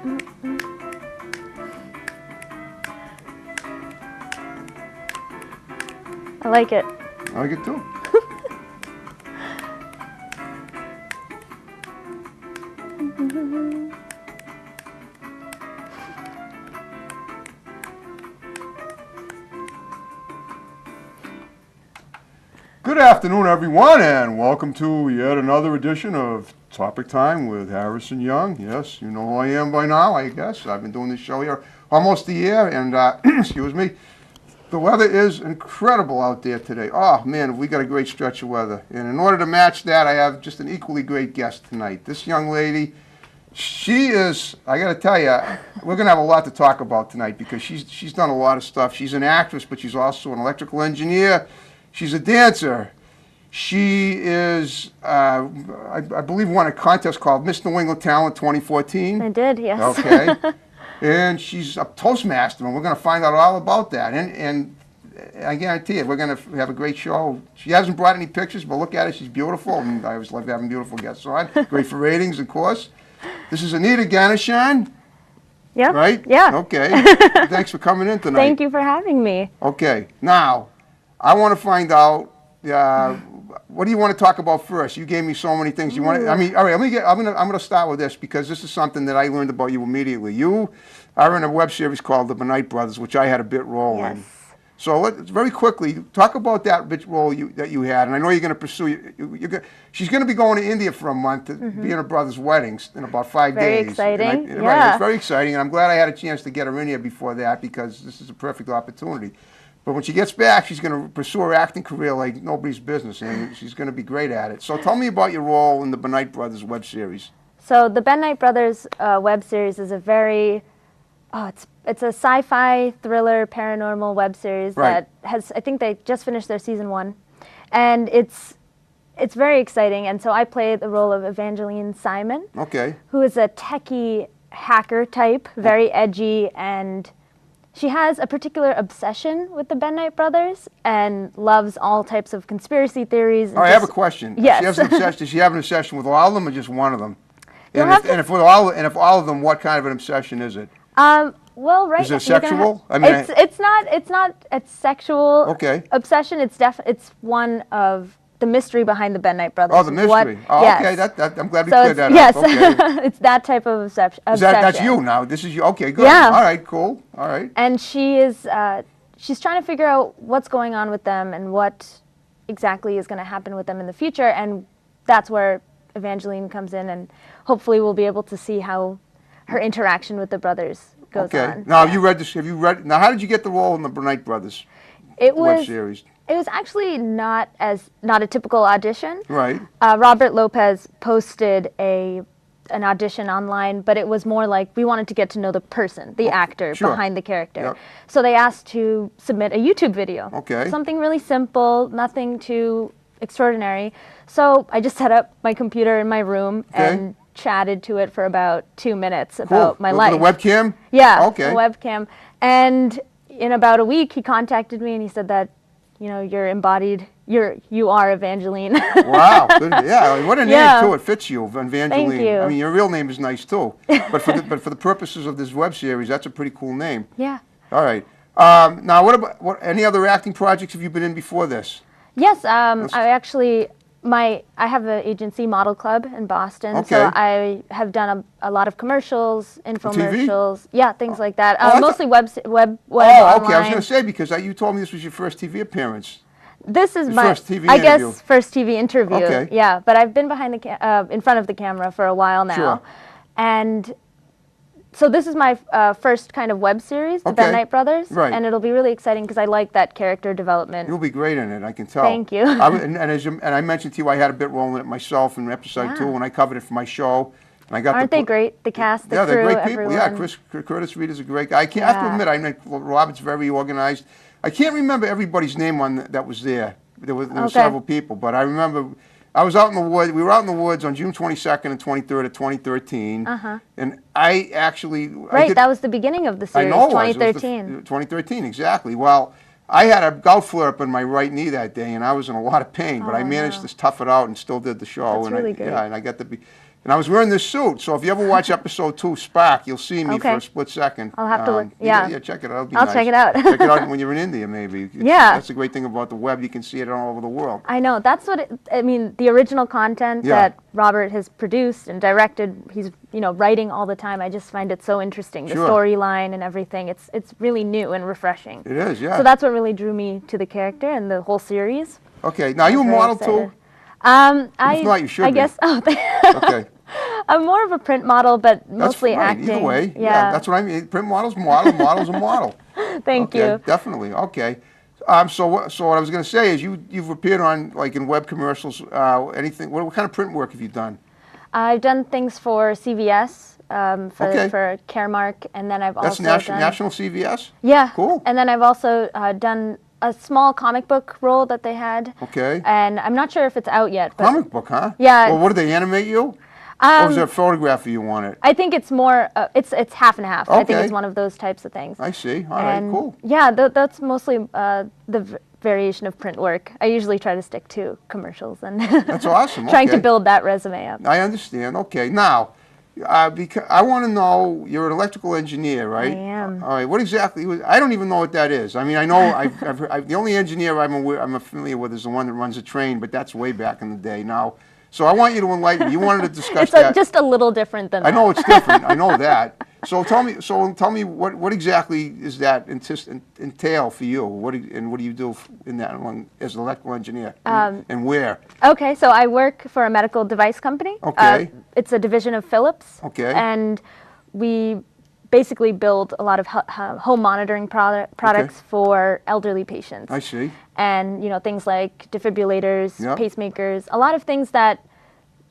I like it. I like it too. Good afternoon, everyone, and welcome to yet another edition of Topic Time with Harrison Young. Yes, you know who I am by now, I guess. I've been doing this show here almost a year, and excuse me, the weather is incredible out there today. Oh, man, we got a great stretch of weather. And in order to match that, I have just an equally great guest tonight. This young lady, she is, I got to tell you, we're going to have a lot to talk about tonight because she's done a lot of stuff. She's an actress, but she's also an electrical engineer. She's a dancer. She is, I believe, won a contest called Miss New England Talent 2014. I did, yes. Okay. And she's a Toastmaster, and we're going to find out all about that. And I guarantee you, we're going to have a great show. She hasn't brought any pictures, but look at her. She's beautiful, and I always love having beautiful guests on. Great for ratings, of course. This is Anita Ganesan. Yeah. Right? Yeah. Okay. Thanks for coming in tonight. Thank you for having me. Okay. Now, I want to find out, what do you want to talk about first? You gave me so many things. You want to, I mean, all right, I'm going to start with this because this is something that I learned about you immediately. You are in a web series called The Bennett Brothers, which I had a bit role in. So let's very quickly talk about that bit role that you had. And I know you're going to pursue, she's going to be going to India for a month to be in her brother's weddings in about 5 days. Very exciting. Yeah. Right, it's very exciting. And I'm glad I had a chance to get her in here before that because this is a perfect opportunity. But when she gets back, she's going to pursue her acting career like nobody's business, and she's going to be great at it. So tell me about your role in the Bennett Brothers web series. So the Bennett Brothers web series is a very, it's a sci-fi thriller paranormal web series that has, I think they just finished their season 1, and it's very exciting. And so I play the role of Evangeline Simon, who is a techie hacker type, very edgy, and she has a particular obsession with the Bennett Brothers and loves all types of conspiracy theories. I have a question. Yes. She has an obsession. Does she have an obsession with all of them or just one of them? And if all of them, what kind of an obsession is it? Well, right. Is it sexual? I mean, it's not a sexual obsession. It's one of the mystery behind the Bennett Brothers. Oh, the mystery. Yes. Okay. I'm glad we cleared that up. Yes. Okay. It's that type of obsession. That's you now. This is you. Okay, good. Yeah. All right, cool. All right. And she is, she's trying to figure out what's going on with them and what exactly is going to happen with them in the future. And that's where Evangeline comes in, and hopefully we'll be able to see how her interaction with the brothers goes on. Now, have you read this? Now, how did you get the role in the Bennett Brothers web series? It was actually not a typical audition. Right. Robert Lopez posted an audition online, but it was more like we wanted to get to know the person, the actor behind the character. Yep. So they asked to submit a YouTube video. Okay. Something really simple, nothing too extraordinary. So I just set up my computer in my room and chatted to it for about 2 minutes about my life. The webcam? Yeah. Okay. The webcam. And in about a week, he contacted me and he said that, you're embodied. You are Evangeline. Wow. Good. Yeah. What a name too. It fits you, Evangeline. Thank you. I mean, your real name is nice too. But for the purposes of this web series, that's a pretty cool name. Yeah. All right. Now, what any other acting projects have you been in before this? Yes. I have an agency, Model Club in Boston. Okay. So I have done a lot of commercials, infomercials, things like that. Mostly web Oh, online. okay. I was going to say because you told me this was your first TV appearance. This is my first TV interview. First TV interview. Okay. Yeah, but I've been behind in front of the camera for a while now, Sure. and so this is my first kind of web series, The Bennett Brothers, and it'll be really exciting because I like that character development. You'll be great in it, I can tell. Thank you. And I mentioned to you, I had a bit role in it myself in episode 2 when I covered it for my show. And I got Aren't they great? The cast, the crew, they're great people. everyone. Yeah, Curtis Reed is a great guy. I have to admit, Robert's very organized. I can't remember everybody's name that was there. There were several people, but I remember I was out in the woods. We were out in the woods on June 22nd and 23rd of 2013, and I actually that was the beginning of the series. I know 2013. 2013, exactly. Well, I had a gout flare up in my right knee that day, and I was in a lot of pain. But I managed to tough it out and still did the show. That's really good. Yeah, and I got to be. And I was wearing this suit, so if you ever watch episode 2, Spark, you'll see me for Okay. a split second. I'll have to look. Yeah, check it out. It'll be I'll nice. check it out. Check it out when you're in India, maybe. That's the great thing about the web. You can see it all over the world. I know. That's what I mean. The original content that Robert has produced and directed, he's writing all the time. I just find it so interesting. The storyline and everything. It's really new and refreshing. It is, yeah. So that's what really drew me to the character and the whole series. Okay. Now, you a model too? If not, you should I be. guess. Okay. I'm more of a print model, but mostly That's right. acting. Either way, Yeah. that's what I mean. Print model's model's a model. Thank you. Definitely. Okay. So what I was going to say is you've appeared on like in web commercials. Anything? What kind of print work have you done? I've done things for CVS, for Caremark, and then I've also done National CVS. Yeah. Cool. And then I've also done a small comic book role that they had. Okay. And I'm not sure if it's out yet. But comic book, huh? Yeah. Well, what did they animate you? Or was there a photograph of you on it? I think it's more. It's half and half. Okay. I think it's one of those types of things. I see. All right. Cool. Yeah, that's mostly the variation of print work. I usually try to stick to commercials and That's awesome. trying to build that resume up. I understand. Okay. Now, because I want to know, you're an electrical engineer, right? I am. All right. What exactly? I don't even know what that is. I mean, I know the only engineer I'm familiar with is the one that runs a train, but that's way back in the day. Now, so I want you to enlighten me. You wanted to discuss that. It's just a little different than that. I know it's different. I know that. So tell me what exactly is that entail for you? What do you do in that one as an electrical engineer? And where? Okay, so I work for a medical device company. Okay. It's a division of Philips. Okay. And we basically build a lot of home monitoring products for elderly patients. I see. And things like defibrillators, Yep. pacemakers, a lot of things that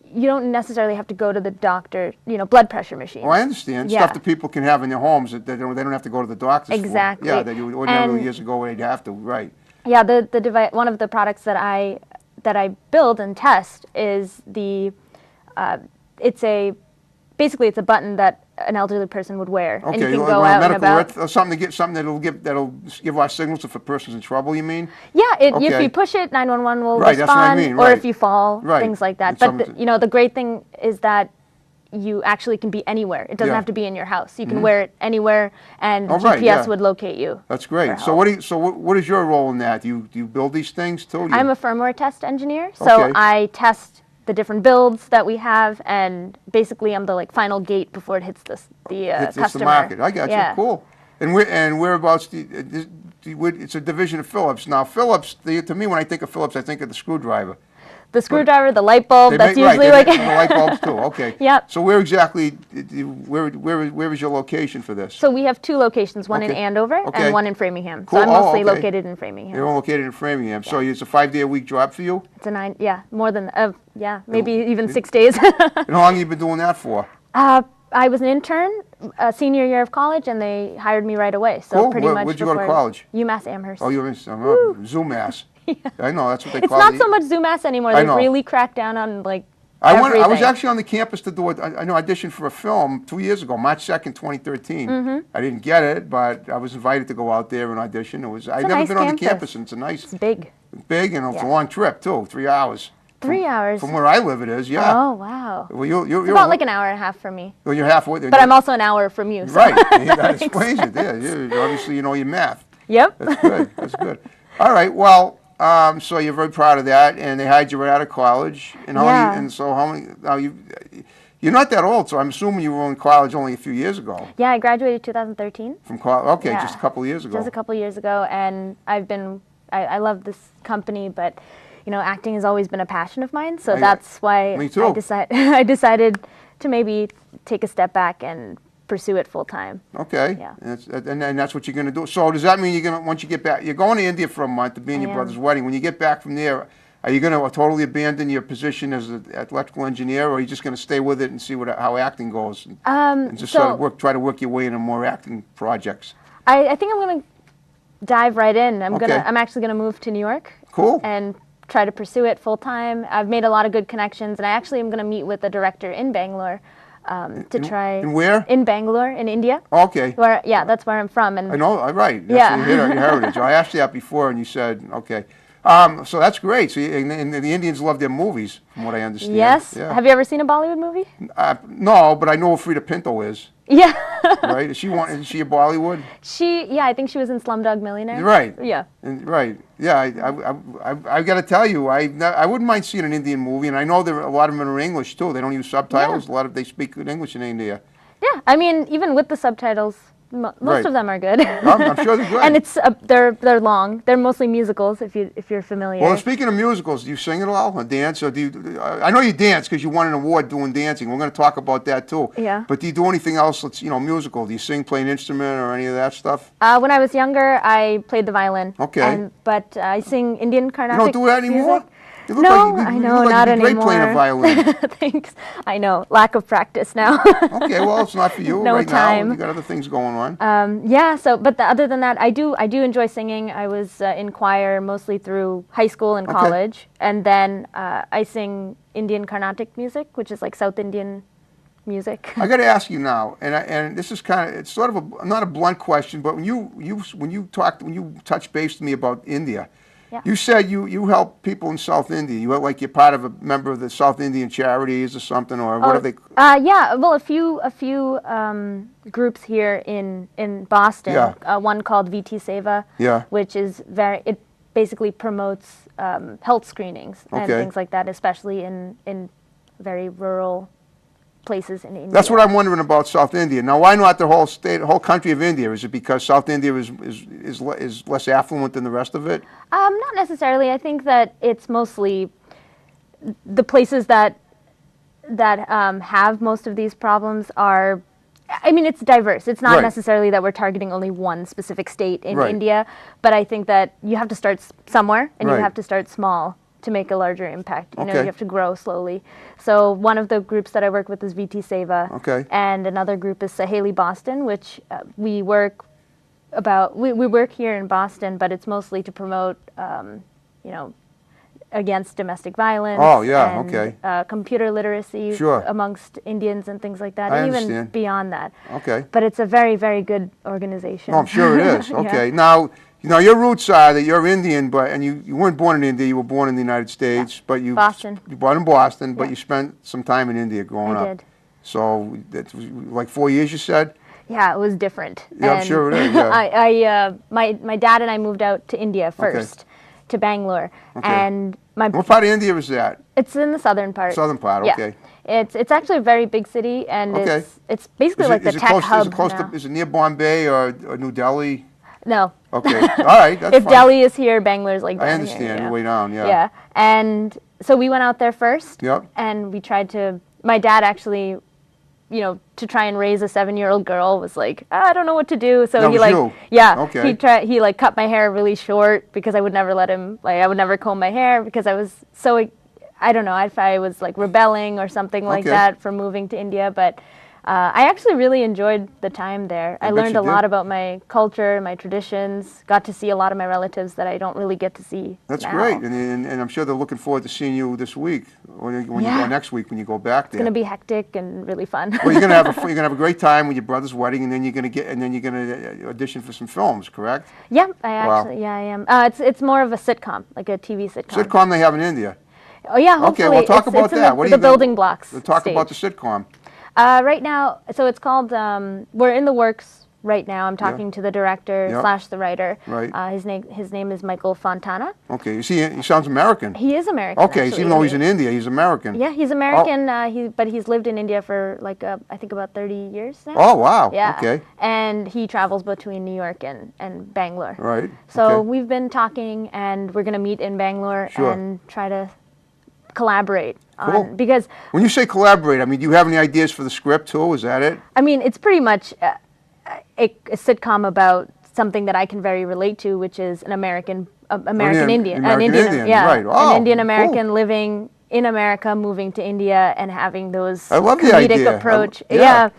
you don't necessarily have to go to the doctor, blood pressure machines. Oh, I understand. Yeah. Stuff that people can have in their homes that they don't have to go to the doctors Exactly. for. Yeah, that you ordinarily And years ago they'd have to, right. Yeah, the device, one of the products that I build and test is basically it's a button that an elderly person would wear, and you can go out and about. Something that'll give our signals if a person's in trouble. You mean? Yeah, if Okay. you push it, 911 will Right, respond, that's what I mean, or right. if you fall, Right. things like that. It's But something the great thing is that you actually can be anywhere. It doesn't Yeah. have to be in your house. You can wear it anywhere, and Oh, right, GPS yeah. would locate you. That's great. for So help. what is your role in that? Do you build these things too? I'm a firmware test engineer, so Okay. I test the different builds that we have, and basically I'm the final gate before it hits the It's customer. the market. I got Yeah. you. Cool. And whereabouts? It's a division of Philips. Now Philips, to me, when I think of Philips, I think of the screwdriver. The screwdriver, the light bulb, They that's make- usually right, like they make the light bulbs too. Okay. Yep. So where exactly? Where is your location for this? So we have two locations, one in Okay. Andover Okay. and one in Framingham. Cool. So I'm Oh, mostly okay. located in Framingham. You're all located in Framingham. So it's a 5-day-a-week job for you. It's more than maybe even 6 days. And how long have you been doing that for? I was an intern, senior year of college, and they hired me right away. So Cool. pretty much Where'd you go to before- college? UMass Amherst. Oh, you're in ZooMass. I know that's what they It's call not it. so much ZooMass anymore. I They've know. really cracked down on I was everything. actually on the campus to do an audition for a film 2 years ago, March 2nd, 2013. Mm-hmm. I didn't get it, but I was invited to go out there and audition. I'd never nice been on the campus. campus, and it's a nice, It's big. big, and it's a Yeah. long trip too, 3 hours. 3 hours. From where I live, it is, yeah. Oh, wow. Well, you're It's about like an hour and a half for me. well, you're halfway there. But I'm also an hour from you. So. Right, that explains it. Yeah, obviously you know your math. Yep. That's good. That's good. All right. Well, so you're very proud of that, and they hired you right out of college. And how many? Now you're not that old, so I'm assuming you were in college only a few years ago. Yeah, I graduated 2013. From college. Okay, Yeah. just a couple of years ago. Just a couple years ago, and I love this company, but acting has always been a passion of mine. So that's why Me too. I decided to maybe take a step back and pursue it full time. Okay. Yeah. And that's what you're going to do. So does that mean once you get back, you're going to India for a month to be in your brother's wedding. When you get back from there, are you going to totally abandon your position as an electrical engineer, or are you just going to stay with it and see how acting goes, and just try to work your way into more acting projects? I think I'm going to dive right in. Okay. I'm actually going to move to New York. Cool. And try to pursue it full time. I've made a lot of good connections, and I actually am going to meet with the director in Bangalore to try. In where? In Bangalore, in India. Okay. That's where I'm from. And I know. Right. Yeah. That's your heritage. I asked you that before, and you said okay. So that's great. So and the Indians love their movies, from what I understand. Yes. Yeah. Have you ever seen a Bollywood movie? No, but I know who Frida Pinto is. Yeah. Right? Is she a Bollywood? Yeah, I think she was in Slumdog Millionaire. Right. Yeah. Right. Yeah. I got to tell you, I wouldn't mind seeing an Indian movie, and I know a lot of them are English too. They don't use subtitles. Yeah. They speak good English in India. Yeah. I mean, even with the subtitles, most of them are good. I'm sure they're good. And it's they're long. They're mostly musicals, if you're familiar. Well, speaking of musicals, do you sing at all, or dance, or do you? I know you dance because you won an award doing dancing. We're going to talk about that too. Yeah. But do you do anything else that's musical? Do you sing, play an instrument, or any of that stuff? When I was younger, I played the violin. Okay. But I sing Indian Carnatic You don't do that anymore? music. I know, not anymore. Great playing a violin. Thanks. I know, lack of practice now. Okay, well, it's not for you No right time. now. You got other things going on. Yeah. So, but other than that, I do enjoy singing. I was in choir mostly through high school and college, and then I sing Indian Carnatic music, which is like South Indian music. I got to ask you now, and this is it's sort of not a blunt question, but when you touched base with me about India. Yeah. You said you help people in South India. You're part of a member of the South Indian Charities or something, or what are they? Yeah, well, a few groups here in Boston. Yeah. One called VT Seva. Yeah. Which is it basically promotes health screenings and things like that, especially in very rural places in India. That's what I'm wondering about South India. Now, why not the whole country of India? Is it because South India is less affluent than the rest of it? Not necessarily. I think that it's mostly the places that have most of these problems are. I mean, it's diverse. It's not necessarily that we're targeting only one specific state in India, but I think that you have to start somewhere, and you have to start small to make a larger impact. You have to grow slowly. So one of the groups that I work with is VT Seva. Okay. And another group is Saheli Boston, which we work here in Boston, but it's mostly to promote, against domestic violence. Oh, yeah, and, computer literacy amongst Indians and things like that, and even beyond that. Okay. But it's a very, very good organization. Oh, I'm sure it is. Okay. Now, your roots are that you're Indian, and you weren't born in India. You were born in the United States, but you born in Boston, but you spent some time in India growing up. I did. So that's like 4 years, you said. Yeah, it was different. Yeah, I'm sure it is. Yeah. My dad and I moved out to India first, to Bangalore, and what part of India is that? It's in the southern part. Southern part, okay. It's actually a very big city, and it's basically like the tech hub now. Is it near Bombay or New Delhi? No. Okay. All right. That's if fine. Delhi is here, Bangalore's like down I understand. Here, You're way down, yeah. Yeah. And so we went out there first. Yep. And we tried to, my dad actually, to try and raise a 7-year-old girl was like, I don't know what to do. So he like cut my hair really short because I would never let him, I would never comb my hair because I was so, I don't know if I was like rebelling or something like that for moving to India, but I actually really enjoyed the time there. I learned a lot about my culture, my traditions, got to see a lot of my relatives that I don't really get to see That's now. great, and I'm sure they're looking forward to seeing you this week, or when you go next week when you go back there. It's going to be hectic and really fun. Well, you're going to have a great time with your brother's wedding, and then you're going to audition for some films, correct? Yeah, I am. It's more of a sitcom, like a TV sitcom. Sitcom they have in India. Oh yeah, hopefully. Okay, well talk about that. What are you building blocks? Talk about the sitcom. Right now, so it's called, we're in the works right now. I'm talking to the director / the writer. Right. His name is Michael Fontana. Okay, he sounds American. He is American. Okay, so even though he's in India, he's American. Yeah, he's American, but he's lived in India for like, I think about 30 years now. Oh, wow. Yeah. Okay. And he travels between New York and Bangalore. Right. So we've been talking, and we're going to meet in Bangalore and try to collaborate. Cool. Because when you say collaborate, I mean, do you have any ideas for the script too? Is that it? I mean, it's pretty much a sitcom about something that I can very relate to, which is an American Indian, right? Oh, an Indian American living in America, moving to India, and having those I love comedic the idea. approach. Yeah.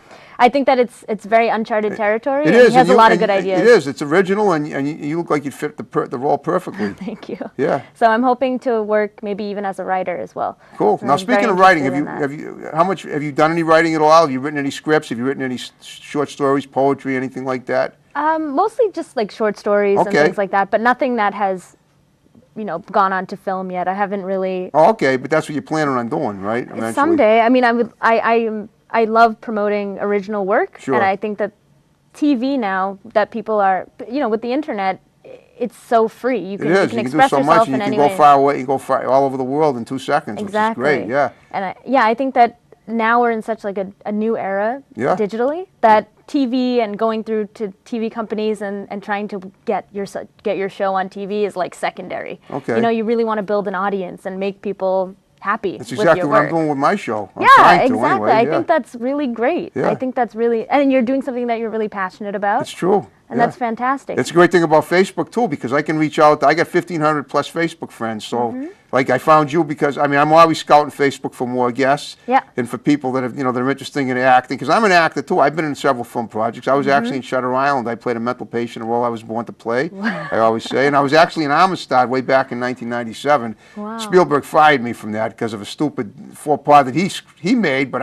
I think that it's very uncharted territory. It is. He has a lot of good ideas. It is. It's original, and you look like you'd fit the role perfectly. Thank you. Yeah. So I'm hoping to work maybe even as a writer as well. Cool. So now, I'm speaking of writing, have you done any writing at all? Have you written any scripts? Have you written any short stories, poetry, anything like that? Mostly just like short stories and things like that, but nothing that has gone on to film yet. I haven't really. Oh, okay, but that's what you're planning on doing, right? Eventually. Someday. I mean, I love promoting original work, Sure. and I think that TV now that people are, with the internet, it's so free. You can express do so yourself much, and in you any can way. go far away. You can go all over the world in 2 seconds, Exactly. which is great. Yeah. And I think that now we're in such like a new era digitally that TV and going through to TV companies and trying to get your show on TV is like secondary. Okay. You really want to build an audience and make people happy. That's with exactly your what I'm work. doing with my show. I'm Yeah, trying to exactly. anyway, I think that's really great. Yeah. I think that's really, and you're doing something that you're really passionate about. It's true. And that's fantastic. It's a great thing about Facebook too, because I can reach out. I got 1,500 plus Facebook friends. So, like, I found you because I'm always scouting Facebook for more guests. Yeah. And for people that have, that are interested in acting, because I'm an actor too. I've been in several film projects. I was actually in Shutter Island. I played a mental patient, a role I was born to play. I always say, and I was actually in Amistad way back in 1997. Wow. Spielberg fired me from that because of a stupid faux pas that he made, but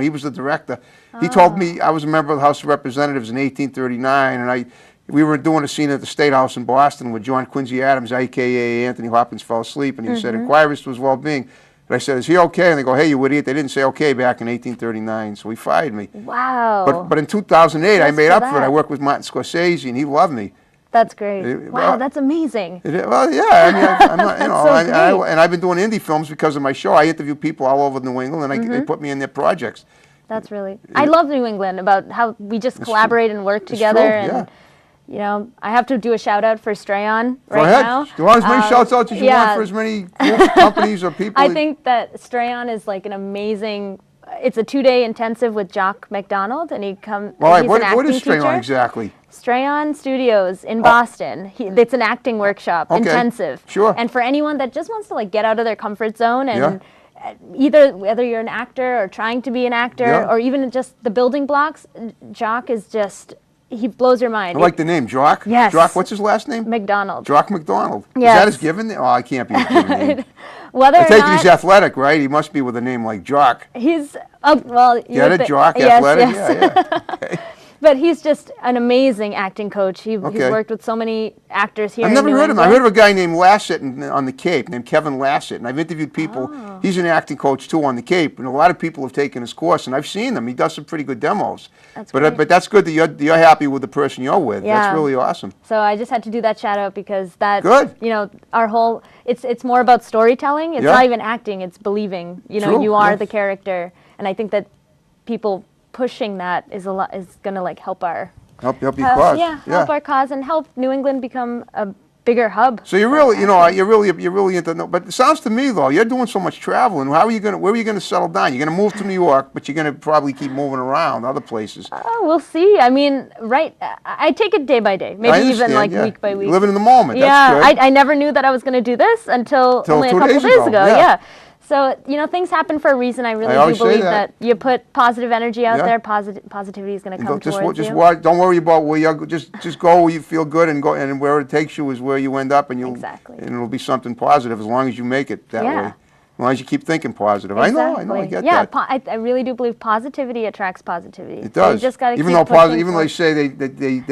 he was the director. He told me I was a member of the House of Representatives in 1839, and we were doing a scene at the State House in Boston with John Quincy Adams, a.k.a. Anthony Hopkins, fell asleep, and he said, "Inquire as to his well-being." And I said, "Is he okay?" And they go, "Hey, you idiot, they didn't say okay back in 1839, so he fired me." Wow. But in 2008, I Just made for up for it. that. I worked with Martin Scorsese, and he loved me. That's great. Wow, well, that's amazing. Well, yeah, I mean, I'm not, So great. and I've been doing indie films because of my show. I interview people all over New England, and they put me in their projects. That's really. I love New England about how we just collaborate and work together. True, and I have to do a shout out for Strayon Go right ahead. now. Do you want as many shouts outs as you want for as many companies or people? I think that Strayon is like an amazing. It's a 2-day intensive with Jock McDonald, and he comes. All right, what is Strayon exactly? Strayon Studios in Boston. It's an acting workshop, intensive. Sure. And for anyone that just wants to like get out of their comfort zone and either whether you're an actor or trying to be an actor or even just the building blocks, Jock is just, he blows your mind. I like the name, Jock. Yes. Jock, what's his last name? McDonald. Jock McDonald. Yes. Is that his given name? Oh, I can't be his given name. Whether I or take not it he's athletic, right? He must be with a name like Jock. he's, well, Get it, Jock, yes, athletic? yes. Yeah. Okay. But he's just an amazing acting coach. He's worked with so many actors here. I've never in New heard of him. I England. heard of a guy named Lassett on the Cape, named Kevin Lassett, and I've interviewed people. Oh. He's an acting coach too on the Cape, and a lot of people have taken his course, and I've seen him. He does some pretty good demos. That's but great. but that's good that you're happy with the person you're with. Yeah. That's really awesome. So I just had to do that shout out because that, Good. our whole, it's more about storytelling. It's not even acting. It's believing. True, You are yeah. the character, and I think that people pushing that is going to like help our Help your cause. help our cause and help New England become a bigger hub. So you're really, you're really into. But it sounds to me though, you're doing so much traveling. Where are you gonna settle down? You're gonna move to New York, but you're gonna probably keep moving around other places. We'll see. I mean, I take it day by day, maybe even like week by week. Living in the moment. Yeah, That's good. I never knew that I was going to do this until only a 2 couple days days ago, ago. yeah. So, things happen for a reason. I really always do say believe that. that you put positive energy out Yeah. there, positivity is going to come towards you. Don't worry about where you just go where you feel good and go, and where it takes you is where you end up, and Exactly. and it'll be something positive as long as you make it that way. As long as you keep thinking positive. Exactly. I know, I get yeah, that. I really do believe positivity attracts positivity. It does. So you just got to even keep though pushing even though they forward. say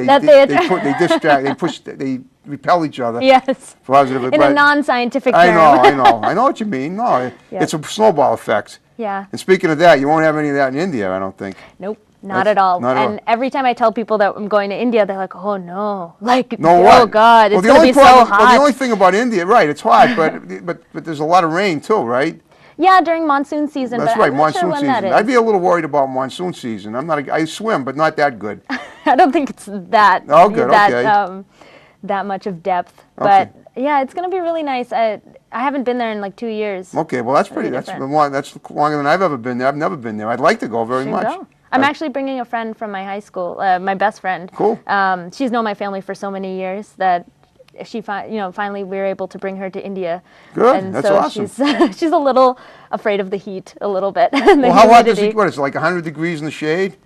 they distract, they push, they repel each other. Yes. Positive. In a non-scientific term. I know what you mean. No, Yeah. it's a snowball effect. Yeah. And speaking of that, you won't have any of that in India, I don't think. Nope. Not at all. Not at and every time I tell people that I'm going to India, they're like, "Oh no!" Like, No, oh what? God, Well, it's going to be so hot. Well, the only thing about India, right? It's hot, but there's a lot of rain too, right? Yeah, during monsoon season. That's but right, I'm not sure monsoon when season. that is. I'd be a little worried about monsoon season. I swim, but not that good. I don't think it's that Oh, good, okay. that much of depth. Okay. But yeah, it's going to be really nice. I haven't been there in like 2 years. Okay, well that's Really pretty. That's different. that's longer than I've ever been there. I've never been there. I'd like to go very Should much. go. I'm actually bringing a friend from my high school, my best friend. Cool. She's known my family for so many years that she finally we were able to bring her to India. Good, And that's so awesome. she's a little afraid of the heat, a little bit. Well, how hot does it? What is it, like 100 degrees in the shade?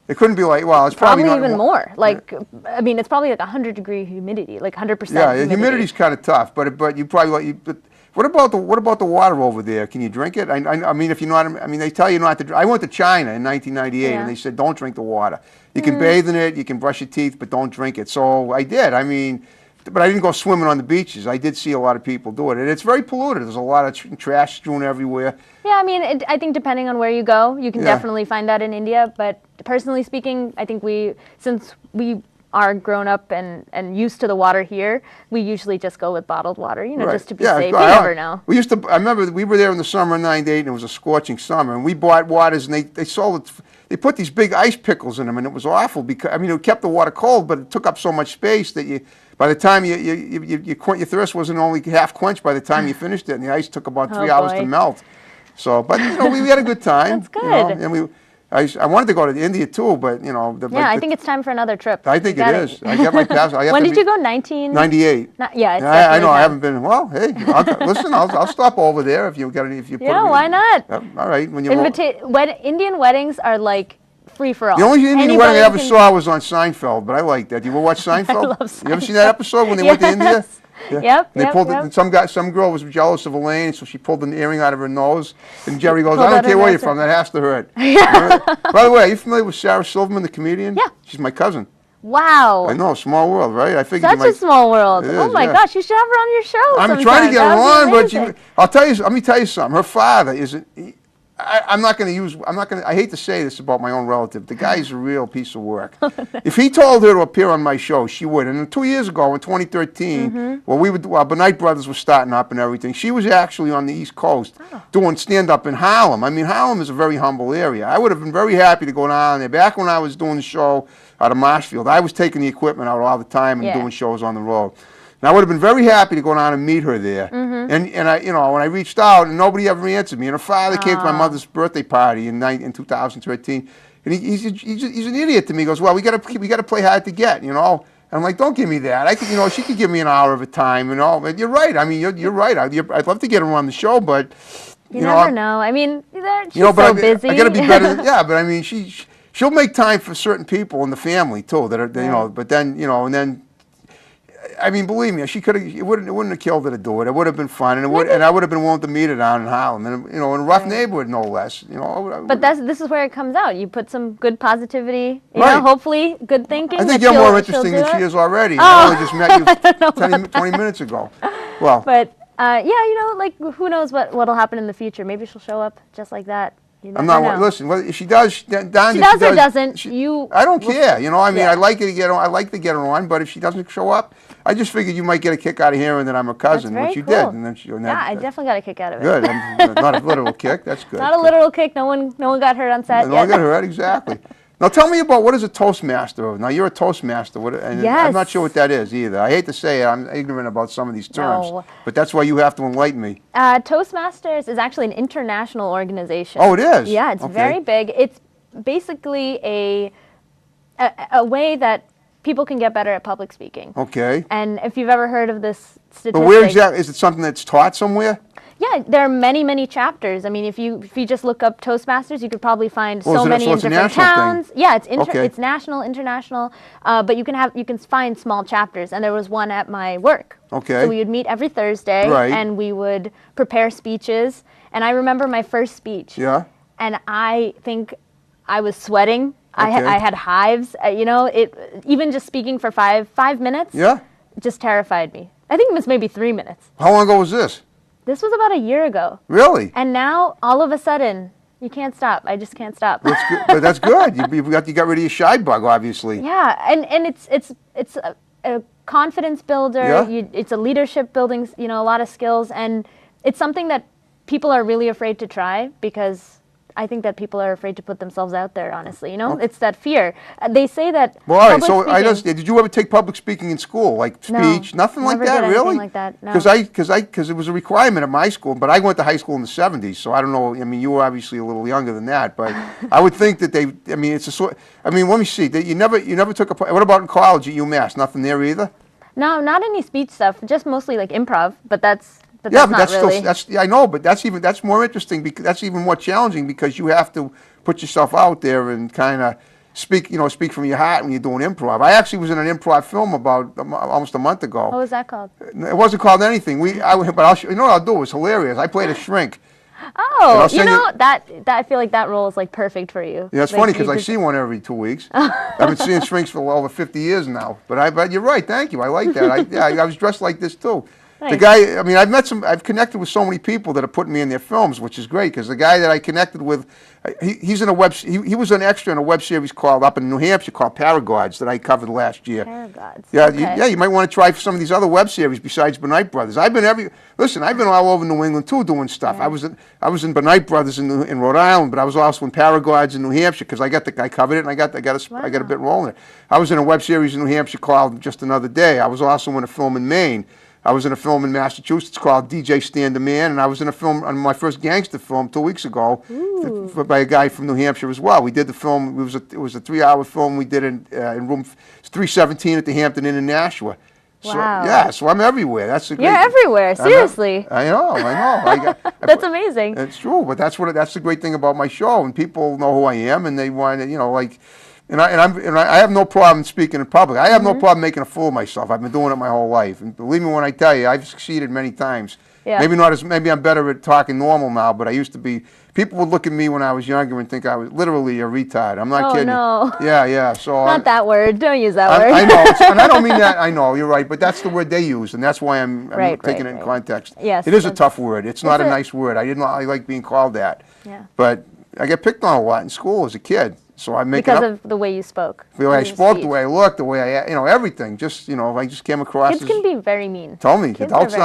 It couldn't be like, well, it's probably not even more. Like, I mean, it's probably like 100-degree humidity, like 100%. Yeah, humidity's kind of tough, but you probably but what about the water over there? Can you drink it? I mean, if you're not, I mean, they tell you not to. I went to China in 1998, and they said don't drink the water. You can bathe in it, you can brush your teeth, but don't drink it. So I did. I mean, but I didn't go swimming on the beaches. I did see a lot of people do it, and it's very polluted. There's a lot of trash strewn everywhere. Yeah, I mean, I think depending on where you go, you can definitely find that in India. But personally speaking, I think since we are grown up and used to the water here, we usually just go with bottled water, just to be safe. You never know. I remember we were there in the summer of '98, and it was a scorching summer, and we bought waters, and they sold it. They put these big ice pickles in them, and it was awful because it kept the water cold, but it took up so much space that by the time your thirst wasn't only half quenched by the time you finished it, and the ice took about 3 hours to melt. So, but we had a good time. That's good. And I wanted to go to India too, but I think it's time for another trip. I think it is. I got my passport. When did you go? 1998. Yeah, I know. I haven't been. Well, hey, listen, I'll stop over there if you got any. If you put why not? All right. When you Indian weddings are like free for all. The only Indian wedding I ever saw was on Seinfeld, but I like that. You ever watch Seinfeld? I love Seinfeld. You ever seen that episode when they went to India? Yeah. Yep. Some girl was jealous of Elaine, so she pulled an earring out of her nose. And Jerry goes, "I don't care where you're from. That has to hurt." By the way, are you familiar with Sarah Silverman, the comedian? Yeah. She's my cousin. Wow. I know, small world, right? I figured Such a small world. Oh my gosh, you should have her on your show. I'm trying to get her on, but let me tell you something. Her father isn't. I hate to say this about my own relative. The guy's a real piece of work. If he told her to appear on my show, she would. And 2 years ago, in 2013, Benight Brothers was starting up and everything. She was actually on the East Coast doing stand-up in Harlem. I mean, Harlem is a very humble area. I would have been very happy to go down there. Back when I was doing the show out of Marshfield, I was taking the equipment out all the time and doing shows on the road. And I would have been very happy to go down and meet her there. And I, when I reached out, and nobody ever answered me. And her father came to my mother's birthday party in 2013, and he's an idiot to me. He goes, "Well, we got to play hard to get, And I'm like, "Don't give me that. I could, she could give me an hour of a time, But you're right. I mean, you're right. I'd love to get her on the show, but you never know. I mean, she's so busy. I got to be better. But I mean, she'll make time for certain people in the family too. That are, But then, and then. I mean, believe me, it wouldn't have killed her to do it. It would have been fun, and I would have been willing to meet her down in Harlem, and in a rough neighborhood, no less. But this is where it comes out. You put some good positivity, hopefully good thinking. I think you're more interesting than she is already. I only just met you 20 minutes ago. Well, but who knows what will happen in the future? Maybe she'll show up just like that. I'm not. Listen, if she does, she does or doesn't. I don't care. I mean, I'd like to get on. I'd like to get her on, but if she doesn't show up, I just figured you might get a kick out of hearing that I'm a cousin, which you did. And then I definitely got a kick out of it. Good. Not a literal kick. That's good. Not a literal kick. No one got hurt on set. No one got hurt. Exactly. Now tell me about what is a Toastmaster? Now you're a Toastmaster. I'm not sure what that is either. I hate to say it. I'm ignorant about some of these terms. But that's why you have to enlighten me. Toastmasters is actually an international organization. Oh, it is? Yeah, it's very big. It's basically a way that people can get better at public speaking. Okay. And if you've ever heard of this statistic. But where exactly? Is it something that's taught somewhere? Yeah, there are many, many chapters. I mean, if you just look up Toastmasters, you could probably find so many in different towns. Thing. Yeah, it's national, international, but you can find small chapters. And there was one at my work. Okay. So we would meet every Thursday, and we would prepare speeches. And I remember my first speech. Yeah. And I think I was sweating. I had hives. Even just speaking for five minutes. Yeah. Just terrified me. I think it was maybe 3 minutes. How long ago was this? This was about a year ago. Really? And now, all of a sudden, you can't stop. I just can't stop. That's good. But that's good. You got rid of your shy bug, obviously. Yeah, and it's a confidence builder. Yeah. It's a leadership building. A lot of skills, and it's something that people are really afraid to try because I think that people are afraid to put themselves out there. Honestly, it's that fear. They say that. Well, all right. So did you ever take public speaking in school, like speech? No, nothing like that, really? Like that. No. Because it was a requirement at my school, but I went to high school in the '70s, so I don't know. I mean, you were obviously a little younger than that, but I would think that they. I mean, it's a sort. I mean, let me see. You never took a. What about in college at UMass? Nothing there either. No, not any speech stuff. Just mostly like improv, but that's. But I know, but that's more interesting because that's even more challenging because you have to put yourself out there and kind of speak from your heart when you're doing improv. I actually was in an improv film about almost a month ago. What was that called? It wasn't called anything. But what I'll do. It was hilarious. I played a shrink. Oh, you know, that I feel like that role is like perfect for you. Yeah, it's like, funny because I see one every 2 weeks. I've been seeing shrinks for over 50 years now. But you're right. Thank you. I like that. I was dressed like this too. Nice. The guy, I mean, I've connected with so many people that are putting me in their films, which is great because the guy that I connected with, he was an extra in a web series called up in New Hampshire called Paragods that I covered last year. Paragods. Yeah, okay. you might want to try some of these other web series besides Benight Brothers. I've been all over New England too doing stuff. Yeah. I was in Benight Brothers in Rhode Island, but I was also in Paragods in New Hampshire because I covered it and I got a bit rolling. I was in a web series in New Hampshire called Just Another Day. I was also in a film in Maine. I was in a film in Massachusetts called DJ Stand a Man, and I was in a film, on my first gangster film 2 weeks ago, by a guy from New Hampshire as well. We did the film. It was a 3-hour film. We did it in room 317 at the Hampton Inn in Nashua. So, wow. Yeah, so I'm everywhere. You're everywhere. Seriously. I know. That's amazing. It's true, but that's the great thing about my show, and people know who I am, and they want to, like. And I have no problem speaking in public. I have no problem making a fool of myself. I've been doing it my whole life, and believe me when I tell you, I've succeeded many times. Yeah. Maybe I'm better at talking normal now, but I used to be. People would look at me when I was younger and think I was literally a retard. I'm not kidding. Oh no. Yeah. So not that word. Don't use that word. I know, and I don't mean that. I know you're right, but that's the word they use, and that's why I'm taking it in context. Yes. It is a tough word. It's not a nice word. I like being called that. Yeah. But I get picked on a lot in school as a kid. So I make because of the way you spoke. The way I spoke, the way I looked, the way everything. I just came across. Kids can be very mean. Tell me, adults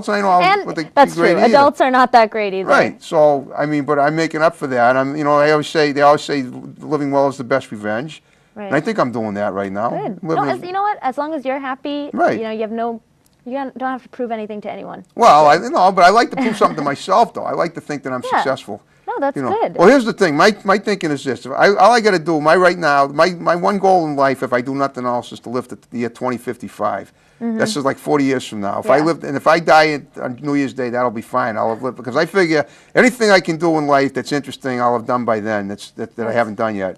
ain't all. And that's true. Adults are not that great either. Right. So I mean, but I'm making up for that. They always say living well is the best revenge. Right. And I think I'm doing that right now. Good. You know what? As long as you're happy, right. You don't have to prove anything to anyone. Well, but I like to prove something to myself, though. I like to think that I'm successful. No, that's good. Well, here's the thing. My thinking is this. All I got to do, my one goal in life, if I do nothing else, is to live to the year 2055. This is like 40 years from now. If I die on New Year's Day, that'll be fine. I'll have lived, because I figure anything I can do in life that's interesting, I'll have done by then. That I haven't done yet.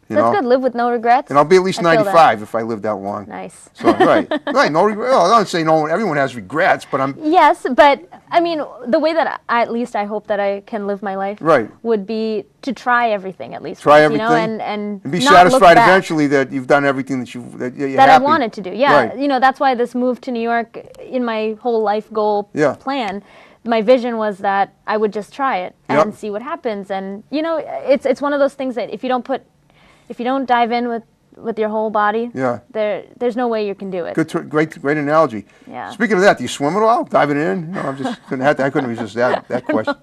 That's good. Live with no regrets. And I'll be at least 95 if I live that long. Nice. So right. No regret. Well, I don't say no. Everyone has regrets, but I'm. Yes, but I mean, the way that I hope that I can live my life. Right. Would be to try everything at least. Try everything. And be satisfied eventually that you've done everything that you're that happy. I wanted to do. Yeah. Right. That's why this move to New York in my whole life goal plan. My vision was that I would just try it and see what happens. And it's one of those things that if you don't dive in with your whole body, there's no way you can do it. Great analogy. Yeah. Speaking of that, do you swim at all? Diving in? No, I couldn't resist that question.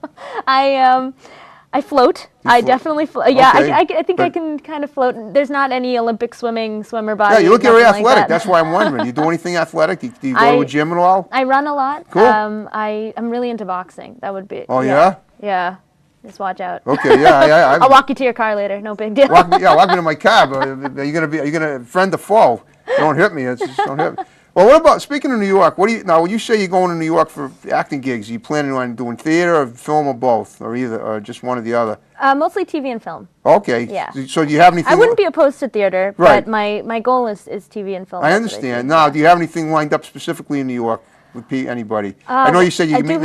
I float. I definitely float. Yeah, okay. I think I can kind of float. There's not any Olympic swimmer body. Yeah, you look very athletic. Like That's why I'm wondering. Do you do anything athletic? Do you go to a gym at all? I run a lot. Cool. I'm really into boxing. That would be. Oh yeah. Yeah. Just watch out. Okay, yeah. I'll walk you to your car later. No big deal. Walk me to my car. But are you gonna friend the foe? Don't hit me. Don't hit me. Well, what about speaking of New York? When you say you're going to New York for acting gigs, are you planning on doing theater or film or both, or just one or the other? Mostly TV and film. Okay. Yeah. So do you have anything? I wouldn't be opposed to theater, right. but my goal is TV and film. I understand. Now, do you have anything lined up specifically in New York with anybody? I know you said you meet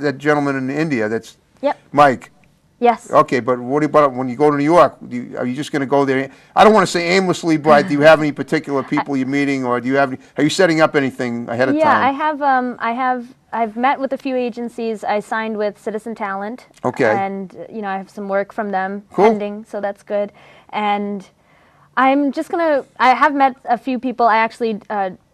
that gentleman in India. That's Mike. Yes. Okay, but what about when you go to New York? Are you just going to go there? I don't want to say aimlessly, but do you have any particular people you're meeting, or are you setting up anything ahead of time? Yeah, I've met with a few agencies. I signed with Citizen Talent. Okay. And I have some work from them pending, so that's good. And I'm just I have met a few people. I actually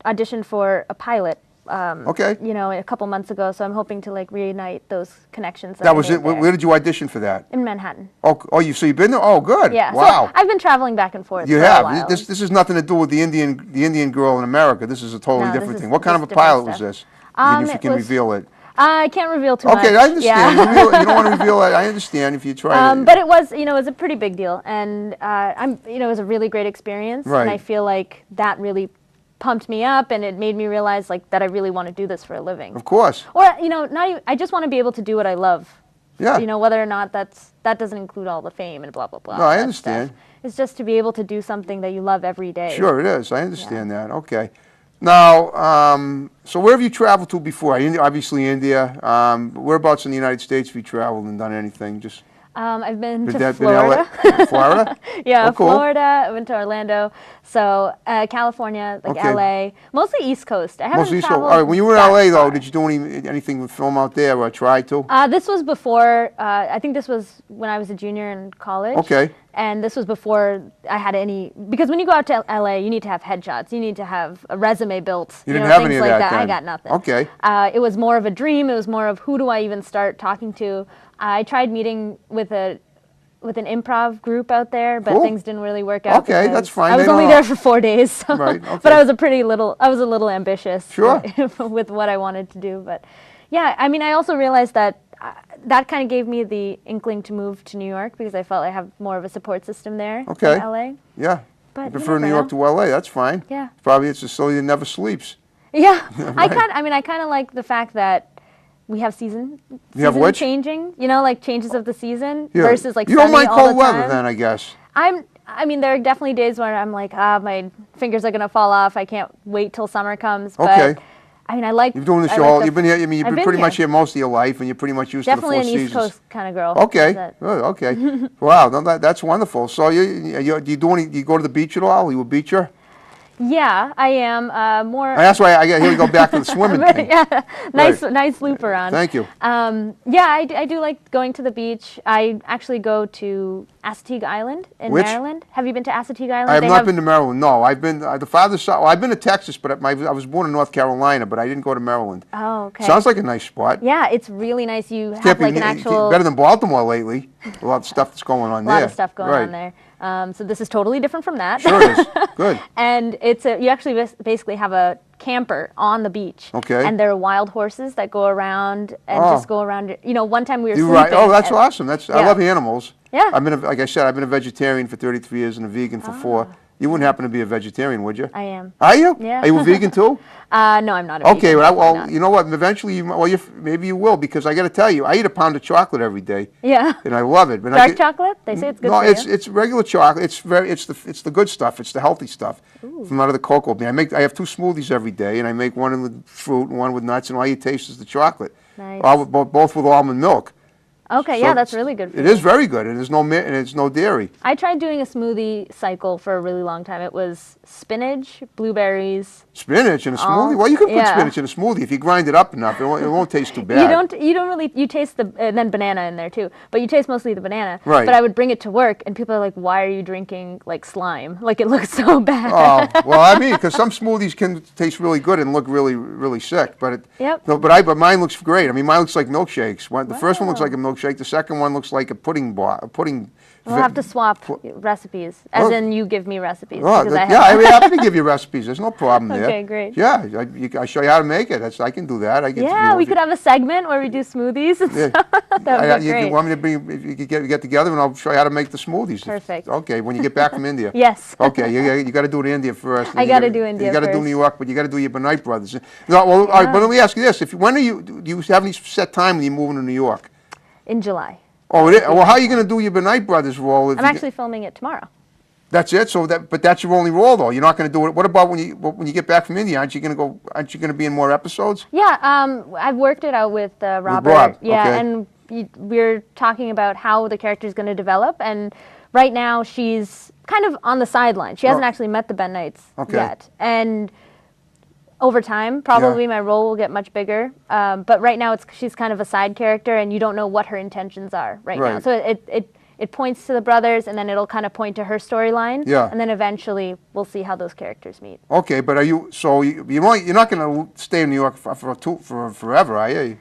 auditioned for a pilot. A couple months ago, so I'm hoping to reunite those connections. That was it. Where did you audition for that? In Manhattan. Oh, so you've been there? Oh, good. Yeah. Wow. So I've been traveling back and forth. You for have. A while. This has nothing to do with the Indian girl in America. This is a totally different thing. What kind of a pilot was this? If you can reveal it. I can't reveal too much. Okay, I understand. Yeah. You don't want to reveal it. I understand if you try. But it was a pretty big deal, and it was a really great experience, right. And I feel like that really pumped me up, and it made me realize that I really want to do this for a living. Of course. Or I just want to be able to do what I love. Yeah. Whether or not that doesn't include all the fame and blah blah blah. No, I understand. It's just to be able to do something that you love every day. Sure, it is. I understand that. Okay. Now, so where have you traveled to before? Obviously India. Whereabouts in the United States have you traveled and done anything? Just I've been to been Florida. LA? Florida? Yeah, Oh, cool. Florida. I went to Orlando. So California, like Okay. LA, mostly East Coast. I haven't Mostly so. traveled All right. When you were in that LA though, far. did you do anything with film out there or try to? This was before. I think this was when I was a junior in college. Okay. And this was before I had any, because when you go out to LA, you need to have headshots. You need to have a resume built. You didn't know, have things any of like that I then? got nothing. Okay. It was more of a dream. It was more of who do I even start talking to. I tried meeting with an improv group out there, but Cool. things didn't really work out. Okay, because that's fine. I was They only don't- there for 4 days, so Right, okay. but I was a little ambitious. Sure. With what I wanted to do, but yeah, I mean, I also realized that that kind of gave me the inkling to move to New York because I felt I have more of a support system there Okay. in LA. Yeah. But You you prefer New never York know. to LA? That's fine. Yeah. Probably it's a city that never sleeps. Yeah, Right. I kind of like the fact that we have season have which? changing, like changes of the season Yeah. versus like you don't sunny mind all cold the weather time. then, I guess. I mean, there are definitely days where I'm like, my fingers are gonna fall off. I can't wait till summer comes. Okay. But I mean, I like. You've doing this I your like whole. the You've been here. I mean, you've I've been been pretty much here. here most of your life, and you're pretty much used Definitely to the an four East seasons. Coast kind of girl. Okay. That's it. Good. Okay. Wow. No, that's wonderful. So do you go to the beach at all? Are you a beacher? Yeah, I am more. That's why here we go back to the swimming thing. Yeah, nice, Right. nice loop around. Thank you. Yeah, I do like going to the beach. I actually go to Assateague Island in Which? Maryland. Have you been to Assateague Island? I have They not been to Maryland. No, I've been the father's side. Well, I've been to Texas, but I was born in North Carolina, but I didn't go to Maryland. Oh, okay. Sounds like a nice spot. Yeah, it's really nice. You have Can't be like an actual better than Baltimore lately. A lot of stuff that's going on a there. lot of stuff going Right. on there. So this is totally different from that. Sure it is. Good. And you actually basically have a camper on the beach. Okay. And there are wild horses that go around and Oh. just go around. One time we were You're sleeping. right. Oh, that's and- awesome. I Yeah. love animals. Yeah. Like I said, I've been a vegetarian for 33 years and a vegan for 4. You wouldn't happen to be a vegetarian, would you? I am. Are you? Yeah. Are you a vegan too? No, I'm not a Okay, vegan. well, Not. you know what? Eventually, maybe you will, because I got to tell you, I eat a pound of chocolate every day, Yeah. and I love it. But Dark chocolate? They say it's good No, for you. it's regular chocolate. It's the good stuff. It's the healthy stuff from out of the cocoa bean. I have 2 smoothies every day, and I make one with fruit and one with nuts, and all you taste is the chocolate. Nice. Both with almond milk. Okay, So yeah, that's really good for It you. is very good, and there's no dairy. I tried doing a smoothie cycle for a really long time. It was spinach, blueberries. Spinach in a smoothie? Well, you can put yeah. spinach in a smoothie if you grind it up enough. It won't taste too bad. You don't really, you taste and then banana in there too, but you taste mostly the banana. Right. But I would bring it to work and people are like, why are you drinking like slime? Like it looks so bad. Oh, well, I mean, because some smoothies can taste really good and look really, really sick. But Yep. no, but mine looks great. I mean, mine looks like milkshakes. The first one looks like a milkshake. The second one looks like a pudding bar. We'll have to swap recipes, as Oh. in you give me recipes. Oh, because I yeah, have I'd be happy to give you recipes. There's no problem there. Okay, great. Yeah, I show you how to make it. I can do that. Yeah, we could have a segment where we do smoothies. And Yeah. stuff. That would be You great. want me to bring? If you could get together, and I'll show you how to make the smoothies. Perfect. Okay, when you get back from India. Yes. Okay, you got to do it in India first. I gotta do India You got to do first. New York, but you got to do your Benoit Brothers. No, well, all right, but let me ask you this: do you have any set time when you're moving to New York? In July. Oh, well, how are you going to do your Benoit Brothers role? I'm actually filming it tomorrow. That's it. But that's your only role, though. You're not going to do it. What about when you get back from India? Aren't you going to be in more episodes? Yeah, I've worked it out with Robert. Rob, Yeah, okay. and we're talking about how the character is going to develop. And right now, she's kind of on the sideline. She hasn't actually met the Ben Knights Okay. yet. And over time, probably my role will get much bigger. But right now, she's kind of a side character, and you don't know what her intentions are right now. Right. So it points to the brothers, and then it'll kind of point to her storyline. Yeah. And then eventually, we'll see how those characters meet. Okay, but you're not going to stay in New York for forever, are you?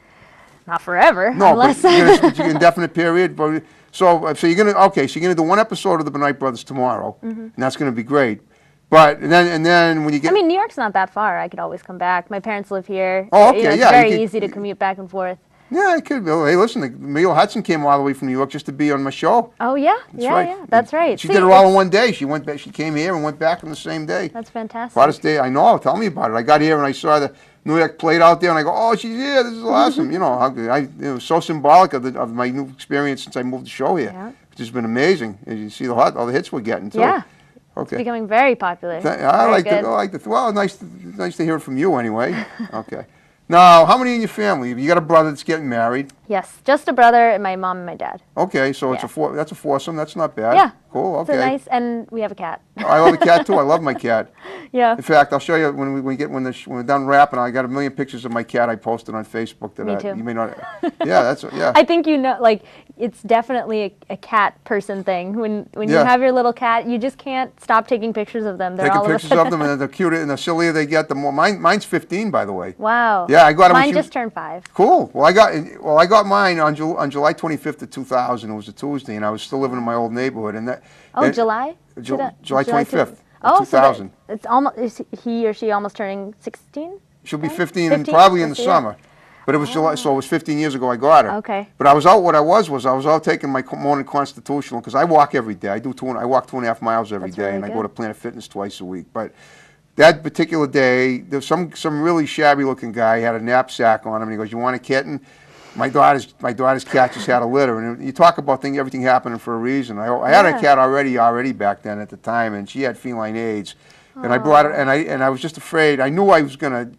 Not forever, No, unless... but you're going to indefinite period. But so you're going to do one episode of the Benoit Brothers tomorrow, and that's going to be great. But and then when you get, I mean, New York's not that far. I could always come back. My parents live here. Oh, okay, You know, it's yeah, you very could- easy to commute back and forth. yeah, I could. Well, hey, listen, Emil Hudson came all the way from New York just to be on my show. Oh yeah, That's yeah, right. yeah. That's right. She See, did it all in one day. She went back. She came here and went back on the same day. That's fantastic. Father's Day. I know. Tell me about it. I got here and I saw the New York plate out there, and I go, "Oh, she's here. This is awesome." You know, it was so symbolic of my new experience since I moved the show here. Yeah. It's just been amazing. As you see all the hits we're getting too. Yeah. It's becoming very popular. I like it. Well, nice to hear from you anyway. Okay. Now, how many in your family? You got a brother that's getting married? Yes, just a brother and my mom and my dad. Okay, so it's that's a foursome. That's not bad. Yeah. Cool. Okay. It's nice, and we have a cat. I love a cat too. I love my cat. Yeah. In fact, I'll show you when we're done rapping. I got a million pictures of my cat I posted on Facebook that Me too. You may not. Yeah, yeah. I think like it's definitely a cat person thing. When you have your little cat, you just can't stop taking pictures of them. They're taking all pictures of them, and the cuter and the sillier they get, the more. Mine's 15, by the way. Wow. Yeah, I got mine just turned 5. Cool. Well, I got mine on July 25th of 2000. It was a Tuesday, and I was still living in my old neighborhood. And that. July. July 25th. Oh, 2000. So it's almost. Is he or she almost turning 16? She'll be 15, and probably in the summer. But it was July, so it was 15 years ago I got her. Okay. But I was out. What I was out taking my morning constitutional because I walk every day. I walk 2.5 miles every day, and I go to Planet Fitness twice a week. But that particular day, there's some really shabby looking guy. He had a knapsack on him, and he goes, "You want a kitten?" My daughter's cat just had a litter, and you talk about everything happening for a reason. I had a cat already back then at the time, and she had feline AIDS, and I brought it, and I was just afraid. I knew I was gonna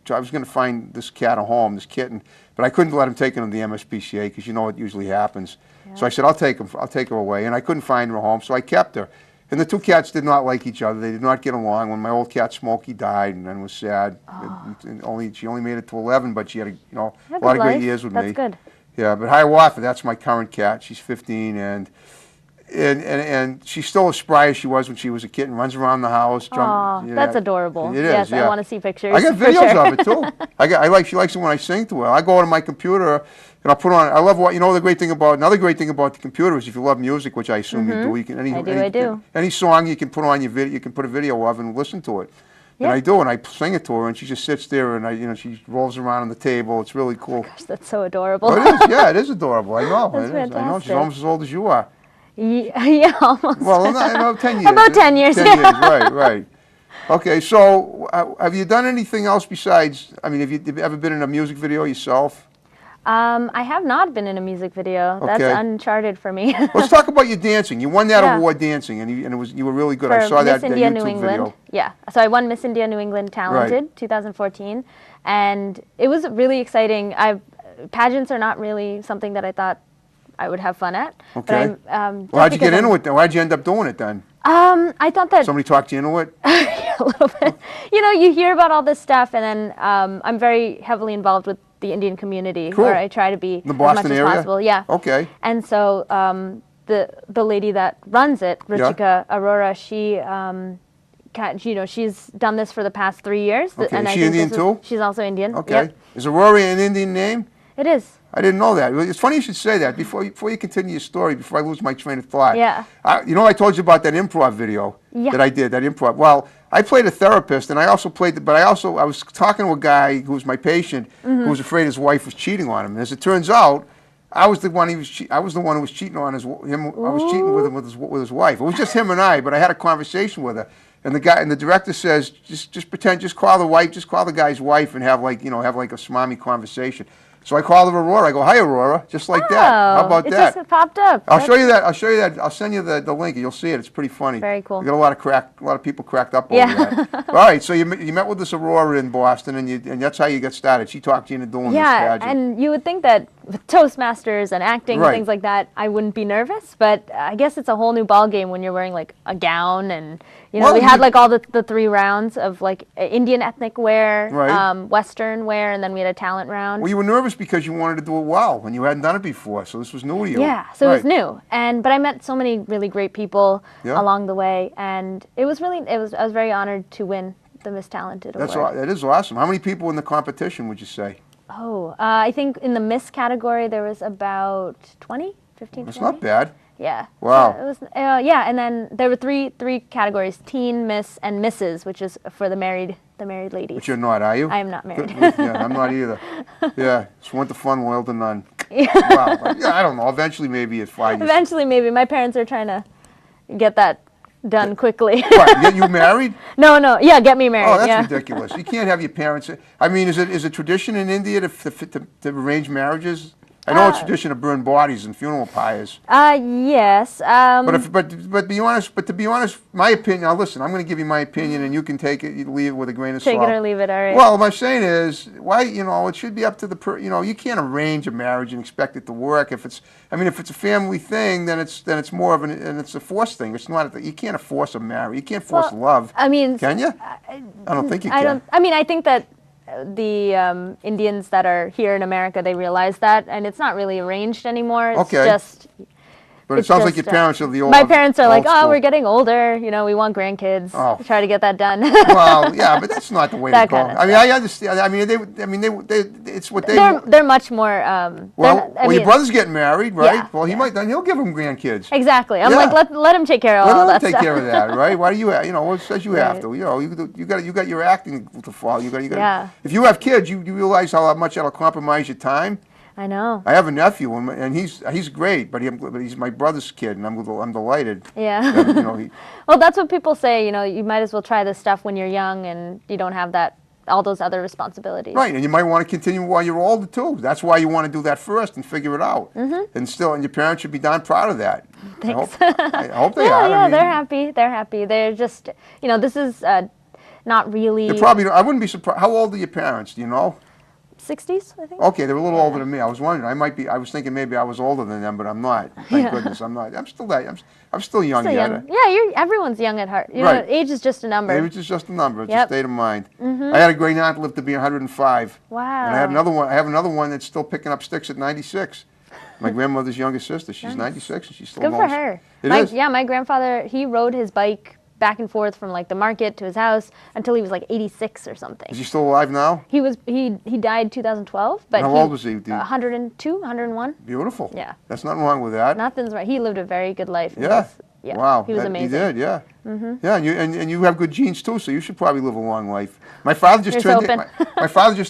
find this cat a home, this kitten, but I couldn't let him take him to the MSPCA because you know what usually happens. Yeah. So I said, I'll take her away, and I couldn't find her a home, so I kept her. And the two cats did not like each other. They did not get along. When my old cat Smokey died, and then was sad. She only made it to 11, but she had a lot of great years with me. That's good. Yeah, but Hiawatha, that's my current cat. She's 15, and she's still as spry as she was when she was a kitten. Runs around the house. That's adorable. It is. Yes, yeah. I want to see pictures. I got videos of it too. She likes it when I sing to her. I go on my computer and I'll put on. I love another great thing about the computer is if you love music, which I assume you do. You can I do. Any song you can put on your video. You can put a video of and listen to it. And I do, and I sing it to her, and she just sits there, and she rolls around on the table. It's really cool. Gosh, that's so adorable. It is, yeah, it is adorable. I know. That's fantastic. I know. She's almost as old as you are. Yeah, almost. Well, 10 years. About 10 years. 10 years, right. Okay, so have you done anything else besides? I mean, have you ever been in a music video yourself? I have not been in a music video. That's uncharted for me. Let's talk about your dancing. You won that award dancing, and you were really good. I saw that India, YouTube New England. video. Yeah, so I won Miss India New England Talented 2014, and it was really exciting. Pageants are not really something that I thought I would have fun at. Okay. But well, how'd you get into it then? Why'd you end up doing it then? I thought that somebody talked you into it. A little bit. You hear about all this stuff, and then I'm very heavily involved with the Indian community, where I try to be the Boston as much area? as possible. Yeah. Okay. And so the lady that runs it, Ruchika Arora, she's done this for the past 3 years. Okay. And Is she Indian too? She's also Indian. Okay. Yep. Is Aurora an Indian name? It is. I didn't know that. It's funny you should say that before you continue your story, before I lose my train of thought. Yeah. I told you about that improv video that I did, that improv. Well, I played a therapist, and I also I was talking to a guy who was my patient who was afraid his wife was cheating on him. And as it turns out, I was the one who was cheating on him. I was cheating with him with his wife. It was just him and I, but I had a conversation with her. And the director says, just pretend, just call the guy's wife and have like a smarmy conversation. So I called her Aurora. I go, "Hi, Aurora," just like that. How about that? It just popped up. I'll show you that. I'll send you the link, and you'll see it. It's pretty funny. Very cool. We got a lot of people cracked up over that. All right, so you met with this Aurora in Boston, and that's how you got started. She talked you into doing this pageant. Yeah, and you would think that with Toastmasters and acting and things like that, I wouldn't be nervous, but I guess it's a whole new ball game when you're wearing like a gown, and we had like all the 3 rounds of like Indian ethnic wear, Western wear, and then we had a talent round. Well, you were nervous because you wanted to do it well, and you hadn't done it before, so this was new to you. Yeah, so it was new, but I met so many really great people along the way, and I was very honored to win the Miss Talented award. That is awesome. How many people in the competition would you say? Oh, I think in the Miss category there was about 15, 20. That's not bad. Yeah. Wow. So it was, and then there were three categories: Teen, Miss, and Mrs., which is for the married ladies. But you're not, are you? I am not married. Yeah, I'm not either. Yeah, just went to fun, loyal to none. Yeah. Wow. I don't know. Eventually, maybe at 5 years. Eventually, maybe. My parents are trying to get that done quickly. What? Get you married? No. Yeah, get me married. Oh, that's ridiculous. You can't have your parents. I mean, is it tradition in India to arrange marriages? I know it's tradition to burn bodies in funeral pyres. Yes. But to be honest, my opinion. Now listen, I'm going to give you my opinion, and you can take it, you leave it with a grain of salt. Take it or leave it. All right. Well, what I'm saying is, why it should be up to the you can't arrange a marriage and expect it to work. If it's a family thing, then it's more of and it's a forced thing. It's not. You can't force a marriage. You can't force love. I mean, can you? I don't think you can. I think that the Indians that are here in America, they realize that, and it's not really arranged anymore. It's just. But it sounds like your parents are the old. My parents are like, school. we're getting older. We want grandkids. Oh. Try to get that done. Well, yeah, but that's not the way to go. I understand. It's what they. They're much more. Your brother's getting married, right? Yeah, well, he'll give him grandkids. Exactly. I'm like, let him take care of all that stuff. Let him take care of that, right? Why do you? It says you have to. You got your acting to follow. You got. Yeah. If you have kids, you realize how much that'll compromise your time. I know. I have a nephew, and he's great, but he's my brother's kid, and I'm delighted. Yeah. Well, that's what people say. You might as well try this stuff when you're young, and you don't have all those other responsibilities. Right, and you might want to continue while you're older too. That's why you want to do that first and figure it out. Mm-hmm. And your parents should be darn proud of that. Thanks. I hope they are. Yeah, they're happy. They're happy. They're just, this is not really. I wouldn't be surprised. How old are your parents? Do you know? 60s, I think. Okay, they're a little older than me. I was wondering. I was thinking maybe I was older than them, but I'm not. Thank goodness, I'm not. I'm still young yet. Yeah, everyone's young at heart. Right. Age is just a number. Age is just a number. It's a state of mind. Mm-hmm. I had a great aunt that lived to be 105. Wow. And I have another one that's still picking up sticks at 96. My grandmother's younger sister. She's 96 and she's still good for her. It is. Yeah, my grandfather, he rode his bike back and forth from the market to his house until he was 86 or something. Is he still alive now? He died 2012, but how old was he? 102, 101. Beautiful. Yeah. That's nothing wrong with that. Nothing's right. He lived a very good life. Yeah. Wow. He was amazing. He did, yeah. Mm-hmm. Yeah, and you have good genes too, so you should probably live a long life. My father just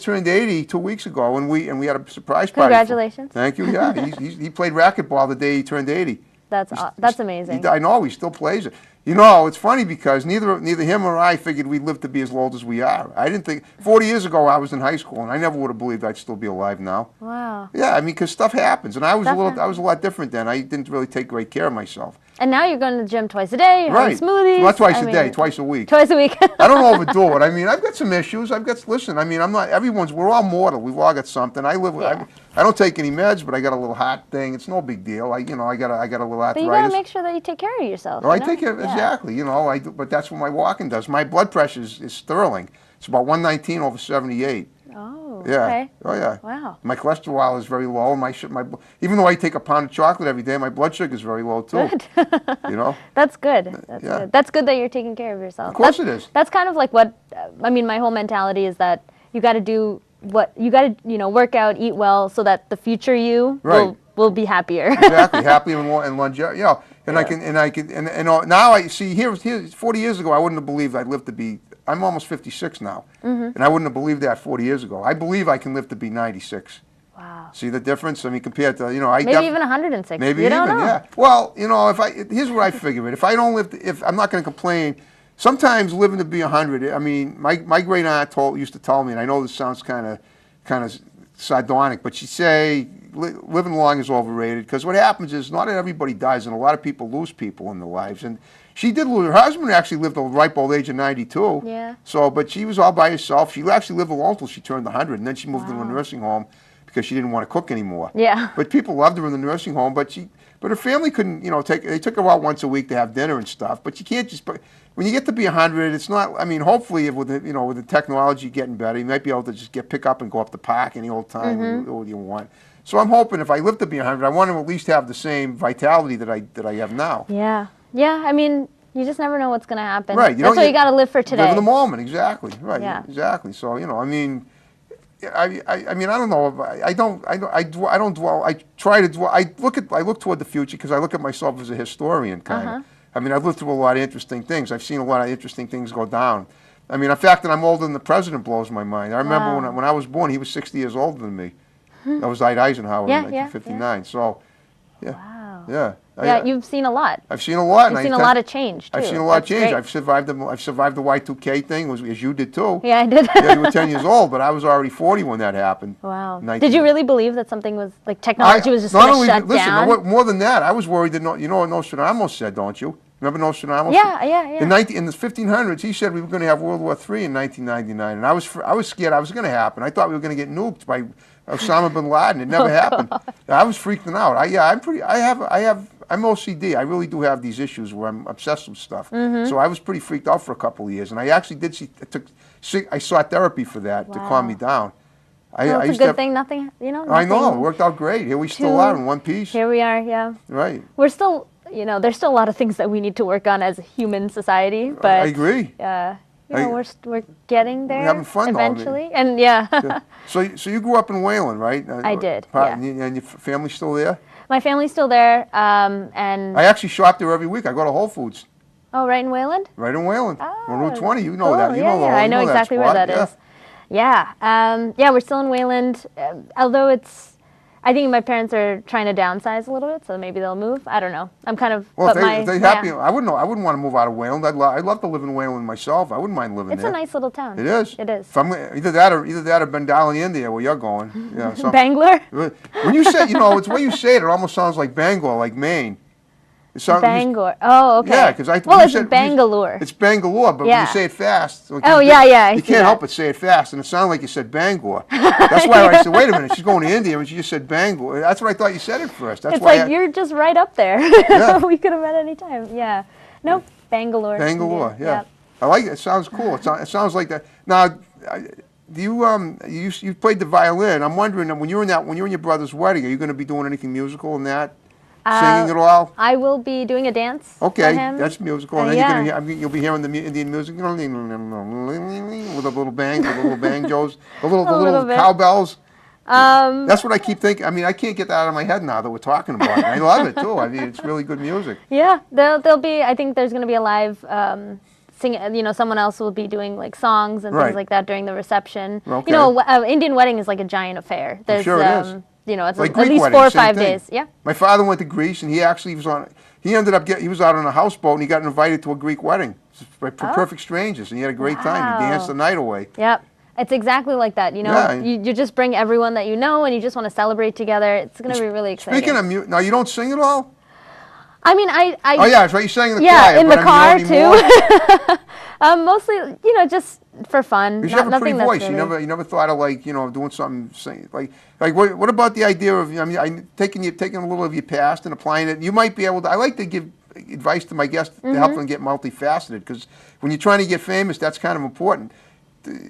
turned 80 2 weeks ago, and we had a surprise party. Congratulations. Thank you. Yeah, he played racquetball the day he turned 80. That's amazing. I know, he still plays it. It's funny because neither him or I figured we'd live to be as old as we are. I didn't think 40 years ago I was in high school, and I never would have believed I'd still be alive now. Wow. Yeah, because stuff happens, and I was a lot different then. I didn't really take great care of myself. And now you're going to the gym twice a day. You're having smoothies. Not twice a day, twice a week. Twice a week. I don't overdo it. I've got some issues. I'm not. We're all mortal. We've all got something. I don't take any meds, but I got a little heart thing. It's no big deal. I got a little arthritis. But you got to make sure that you take care of yourself. I take care exactly. But that's what my walking does. My blood pressure is sterling. It's about 119 over 78. Oh, yeah. Okay. Oh, yeah. Wow. My cholesterol is very low. Even though I take a pound of chocolate every day, my blood sugar is very low, too. Good. That's good. Good. That's good that you're taking care of yourself. Of course it is. That's kind of like what, my whole mentality is that you got to do what, you got to, work out, eat well, so that the future you will be happier. Exactly. Happier and longevity. And now I see, here, 40 years ago, I wouldn't have believed I'd live to be, I'm almost 56 now, and I wouldn't have believed that 40 years ago. I believe I can live to be 96. Wow. See the difference? Compared to, maybe even 106. Maybe you don't know. Yeah. Well, here's what I figure it. If I'm not going to complain, sometimes living to be 100, my great aunt used to tell me, and I know this sounds kind of sardonic, but she'd say, living long is overrated, because what happens is not everybody dies, and a lot of people lose people in their lives. And she did lose. Her husband actually lived a ripe old age of 92. Yeah. But she was all by herself. She actually lived alone until she turned 100, and then she moved into a nursing home because she didn't want to cook anymore. Yeah. But people loved her in the nursing home, but her family couldn't, they took her out once a week to have dinner and stuff. But you can't just. When you get to be 100, it's not. Hopefully, with the technology getting better, you might be able to just pick up and go up the park any old time you want. So I'm hoping if I live to be 100, I want to at least have the same vitality that I have now. Yeah. Yeah. You just never know what's going to happen. Right. That's why you got to live for today. Live in the moment. Exactly. Right. Yeah. Exactly. So I don't know. I don't dwell. I try to dwell. I look toward the future because I look at myself as a historian, kind of. I've lived through a lot of interesting things. I've seen a lot of interesting things go down. The fact that I'm older than the president blows my mind. I remember when I was born, he was 60 years older than me. That was Eisenhower in 1959. Yeah. So, yeah. Wow. Yeah. Yeah, you've seen a lot. I've seen a lot. You've seen a lot of change, too. I've seen a lot of change. Great. I've survived the Y2K thing, as you did too. Yeah, I did. Yeah, you were 10 years old, but I was already 40 when that happened. Wow. Did you really believe that something was, like, technology was just going to shut down? Listen, more than that, I was worried that, you know what Nostradamus said, don't you? Remember Nostradamus? Yeah. In the 1500s, he said we were going to have World War III in 1999, and I was scared I was going to happen. I thought we were going to get nuked by Osama bin Laden. It never happened. I was freaking out. I'm OCD. I really do have these issues where I'm obsessed with stuff. So I was pretty freaked out for a couple of years, and I actually I sought therapy for that to calm me down. It's a good thing. Nothing. I know. It worked out great. Here we still are in one piece. Here we are. Yeah. Right. We're still. There's still a lot of things that we need to work on as a human society, but I agree. We're getting there. We're having fun eventually, and yeah. So you grew up in Wayland, right? I did. Yeah. And your family's still there? My family's still there, and I actually shop there every week. I go to Whole Foods. Oh, right in Wayland? Right in Wayland. Oh, on Route 20. You know cool. that. I know exactly where that is. Yeah. We're still in Wayland, although I think my parents are trying to downsize a little bit, so maybe they'll move. I don't know. I'm kind of. Well, if they're happy, I wouldn't want to move out of Wayland. I'd love to live in Wayland myself. I wouldn't mind living there. It's a nice little town. It is. It is. If I'm, either that or Bengali, India, where you're going. Yeah. So, Bangalore. When you say, it's the way you say it. It almost sounds like Bangor, like Maine. Bangor. Oh, okay. Yeah, because it's Bangalore. It's Bangalore, but when you say it fast, you can't help but say it fast, and it sounded like you said Bangor. That's why I said, wait a minute, she's going to India, and she just said Bangor. That's what I thought you said at first. That's why you're just right up there. Yeah. We could have met any time. Yeah. Nope. Bangalore. Bangalore. Yeah. I like it. It sounds cool. It sounds like that. Now, you played the violin. I'm wondering when you're in your brother's wedding, are you going to be doing anything musical in that? Singing it all? I will be doing a dance. Okay, for him. that's musical. And then you'll be hearing the Indian music with a little banjos, the little cowbells. That's what I keep thinking. I mean, I can't get that out of my head now that we're talking about it. I love it too. I mean, it's really good music. Yeah, there'll be. I think there's going to be a live singing. Someone else will be doing like songs and things like that during the reception. Okay. Indian wedding is like a giant affair. I'm sure it is. It's like at least wedding, 4 or 5 days. Yeah. My father went to Greece, and he was out on a houseboat, and he got invited to a Greek wedding. Perfect strangers, and he had a great time. He danced the night away. Yep. It's exactly like that. You just bring everyone that you know, and you just want to celebrate together. It's going to be really exciting. Speaking of music, now you don't sing at all? I mean, Oh yeah, that's right. You sang in the choir. Yeah, in the car too. Mostly, just for fun. Because you have a pretty voice. Really... You never thought of doing something, sing, like what about the idea of taking a little of your past and applying it? You might be able to. I like to give advice to my guests to help them get multifaceted, because when you're trying to get famous, that's kind of important.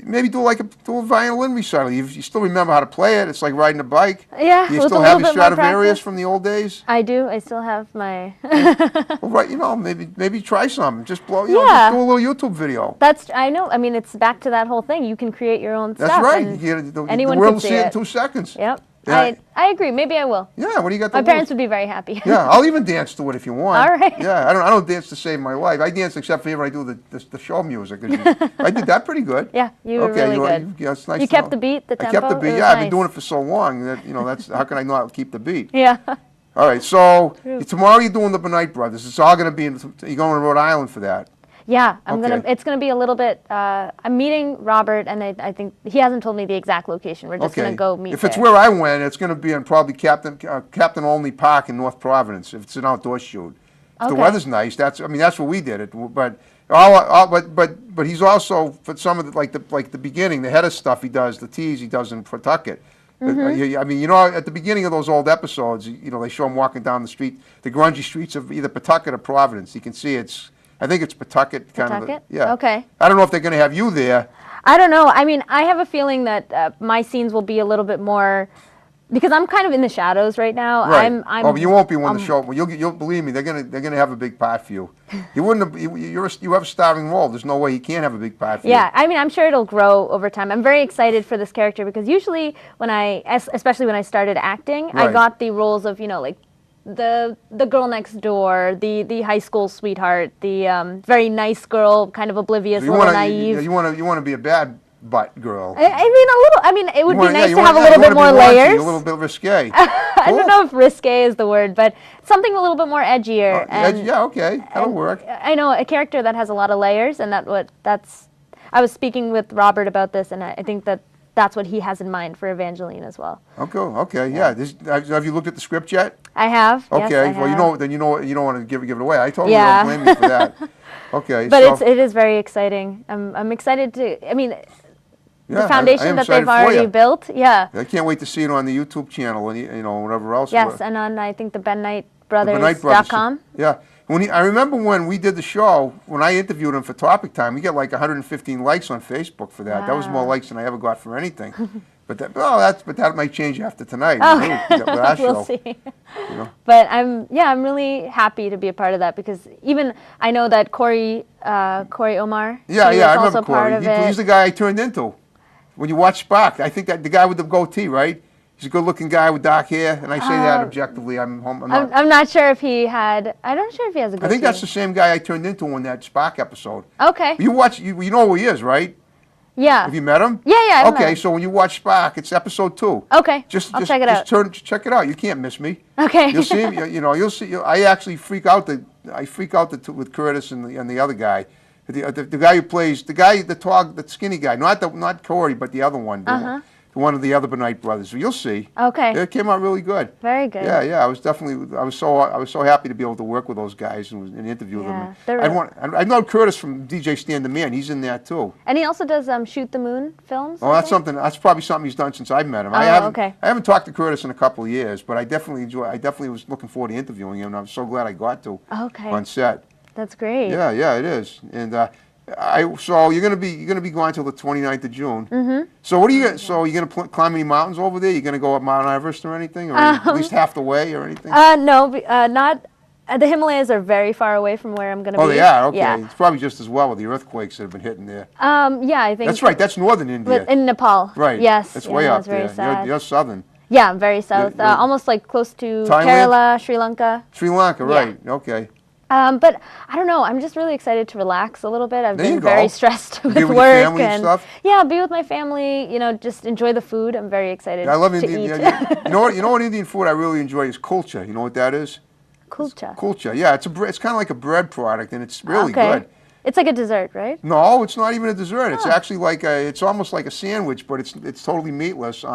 Maybe do a violin recital. You still remember how to play it. It's like riding a bike. Yeah. Do you still have your Stradivarius from the old days? I do. I still have my. Well, right. Maybe try some. Just just do a little YouTube video. I know. I mean, it's back to that whole thing. You can create your own stuff. That's right. Anyone the world can will see it in 2 seconds. Yep. Yeah. I agree. Maybe I will. Yeah, what do you got? My parents would be very happy. Yeah, I'll even dance to it if you want. All right. Yeah, I don't dance to save my life. I dance except for when I do the show music. I did that pretty good. Yeah, you were really good. It's nice. You kept the beat, the tempo. I kept the beat. Yeah, I've been doing it for so long that that's how can I not keep the beat? Yeah. All right, so tomorrow you're doing the Benight Brothers. It's all going to be you're going to Rhode Island for that. Yeah, it's gonna be a little bit. I'm meeting Robert, and I think he hasn't told me the exact location. We're just gonna go meet. If it's where I went, it's gonna be in probably Captain Olney Park in North Providence. If it's an outdoor shoot, if the weather's nice, that's where we did it. But he's also for some of the beginning, the head of stuff he does, the tease he does in Pawtucket. I mean, at the beginning of those old episodes, they show him walking down the street, the grungy streets of either Pawtucket or Providence. You can see I think it's Pawtucket. Yeah. Okay. I don't know if they're going to have you there. I don't know. I mean, I have a feeling that my scenes will be a little bit more, because I'm kind of in the shadows right now. Right. But you won't be when the show. Well, you'll believe me. They're gonna have a big part for you. You wouldn't have. You have a starring role. There's no way he can't have a big part for you. Yeah. I mean, I'm sure it'll grow over time. I'm very excited for this character because usually especially when I started acting, I got the roles of like the girl next door, the high school sweetheart, the very nice girl, kind of oblivious, little naive. You want to be a bad butt girl. I mean, a little. I mean, it would be nice to have a you little bit wanna more be raunchy, layers. a little bit risque. I don't know if risque is the word, but something a little bit more edgier. Yeah, okay, that'll work. I know a character that has a lot of layers, and that's. I was speaking with Robert about this, and I think that's what he has in mind for Evangeline as well. Okay, yeah. Have you looked at the script yet? I have. Okay, yes, I well, have. you don't want to give it away. I totally don't blame you for that. Okay, but it is very exciting. I'm excited to. I mean, the foundation that they've already built. Yeah. I can't wait to see it on the YouTube channel and whatever else. Yes, and on I think the BenKnightBrothers.com. Yeah. I remember when we did the show, when I interviewed him for Topic Time, we got like 115 likes on Facebook for that. Wow. That was more likes than I ever got for anything. But that might change after tonight. Oh. We'll see. You know? But I'm really happy to be a part of that because even I know that Corey Omar. Yeah, I remember Corey. He's the guy I turned into. When you watch Spark, I think that the guy with the goatee, right? He's a good-looking guy with dark hair, and I say that objectively. I'm not sure if he had. I'm not sure if he has a goatee. I think that's the same guy I turned into in that Spark episode. Okay. You know who he is, right? Yeah. Have you met him? Yeah. I've met him. So when you watch Spark, it's episode 2. Okay. I'll check it out. Check it out. You can't miss me. Okay. You'll see him. You'll see. I actually freak out with Curtis and the other guy. The guy who plays the skinny guy, not Corey, but the other one. One of the other Benight brothers. So you'll see. Okay. It came out really good. Very good. Yeah. I was so happy to be able to work with those guys and interview them. I know Curtis from DJ Stand the Man. He's in there too. And he also does Shoot the Moon films. Oh, that's probably something he's done since I've met him. Okay. I haven't talked to Curtis in a couple of years, but I definitely was looking forward to interviewing him, and I'm so glad I got to. Okay. On set. That's great. Yeah, it is. And so you're gonna be gone till the 29th of June. Mm-hmm. So what are you? So you're gonna climb any mountains over there? You're gonna go up Mount Everest or anything, or at least half the way or anything? No, not. The Himalayas are very far away from where I'm gonna be. Oh, they are. Okay. Yeah. It's probably just as well with the earthquakes that have been hitting there. Yeah, I think. That's right. That's northern India. In Nepal. Right. Yes. It's way up there. Sad. You're southern. Yeah, very south. Almost like close to Thailand? Kerala, Sri Lanka. Sri Lanka, right? Yeah. Okay. But I don't know. I'm just really excited to relax a little bit. I've been very stressed with be with work your family and stuff. Yeah, be with my family. Just enjoy the food. I'm very excited. I love to Indian. eat. You know what Indian food I really enjoy is kulcha. You know what that is? Kulcha. Kulcha. Yeah, it's kind of like a bread product, and it's really good. It's like a dessert, right? No, it's not even a dessert. It's actually it's almost like a sandwich, but it's totally meatless.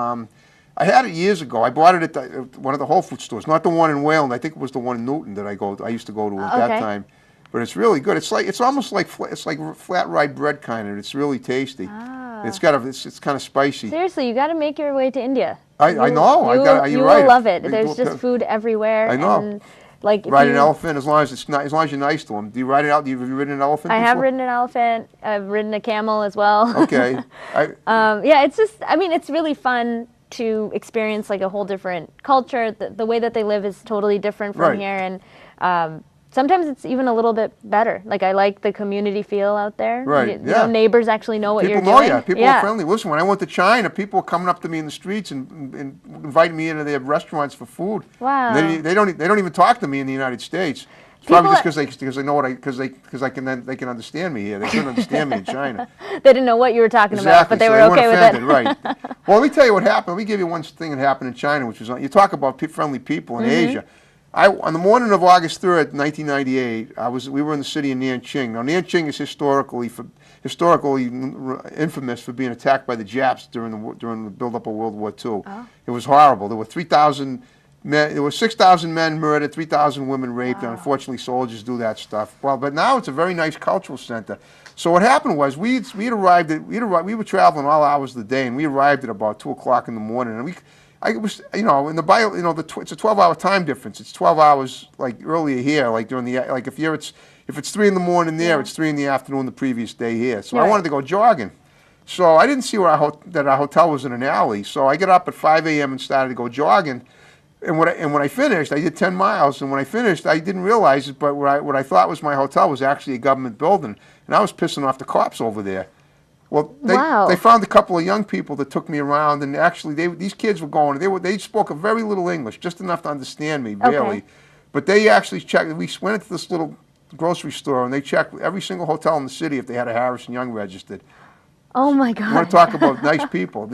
I had it years ago. I bought it at one of the Whole Foods stores, not the one in Wayland. I think it was the one in Newton that I used to go to at that time. But it's really good. It's almost like flat rye bread kind of. It's really tasty. It's kind of spicy. Seriously, you got to make your way to India. I know. You will love it. There's just food everywhere. I know. And like ride an elephant as long as you're nice to them. Do you ride it out? Have you ridden an elephant? I have ridden an elephant. I've ridden a camel as well. Okay. It's just. I mean, it's really fun to experience like a whole different culture. The way that they live is totally different from here, and sometimes it's even a little bit better. Like I like the community feel out there. Right. You know, neighbors actually know what you're doing. People know you. People are friendly. Listen, when I went to China, people were coming up to me in the streets and inviting me into their restaurants for food. Wow. They don't even talk to me in the United States. It's probably just because they know they can understand me here. They couldn't understand me in China. They didn't know what you were talking about, but they were okay with it. Right. Well, let me tell you what happened. Let me give you one thing that happened in China, which was you talk about friendly people in Asia. On the morning of August 3rd, 1998, we were in the city of Nanjing. Now, Nanjing is historically infamous for being attacked by the Japs during the build-up of World War II. Oh. It was horrible. There were 3,000 men. There were 6,000 men murdered, 3,000 women raped, and unfortunately, soldiers do that stuff. Well, but now it's a very nice cultural center. So what happened was we were traveling all hours of the day, and we arrived at about 2:00 in the morning, and it's a 12-hour time difference. It's 12 hours like earlier here, like during if it's 3 in the morning there, it's 3 in the afternoon the previous day here. So I wanted to go jogging. So I didn't see that our hotel was in an alley. So I got up at 5 a.m. and started to go jogging. And when I finished, I did 10 miles. And when I finished, I didn't realize it, but what I thought was my hotel was actually a government building. And I was pissing off the cops over there. Well, they found a couple of young people that took me around, and actually these kids were going. They spoke a very little English, just enough to understand me, barely. Okay. But they actually checked. We went into this little grocery store, and they checked every single hotel in the city if they had a Harrison Young registered. Oh my You God. want to talk about nice people.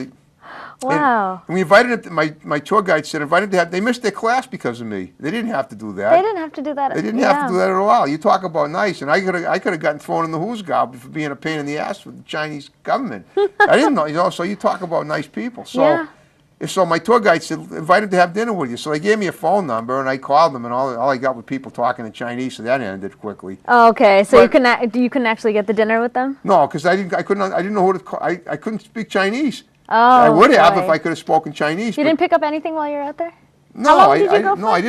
Wow. And we invited them, my tour guide said, invited to have, they missed their class because of me. They didn't have to do that. They didn't have to do that. They didn't have to do that at all. You talk about nice, and I could have gotten thrown in the who's goblet for being a pain in the ass with the Chinese government. I didn't know, so you talk about nice people. So, Yeah. so my tour guide said, invite them to have dinner with you. So they gave me a phone number, and I called them, and all I got was people talking in Chinese, so that ended quickly. Oh, okay, so But- you couldn't actually get the dinner with them? No, because I didn't know who to call. I couldn't speak Chinese. Oh, I would have boy. if I could have spoken Chinese. You but- didn't pick up anything while you were out there? No, How long did you go no, for? I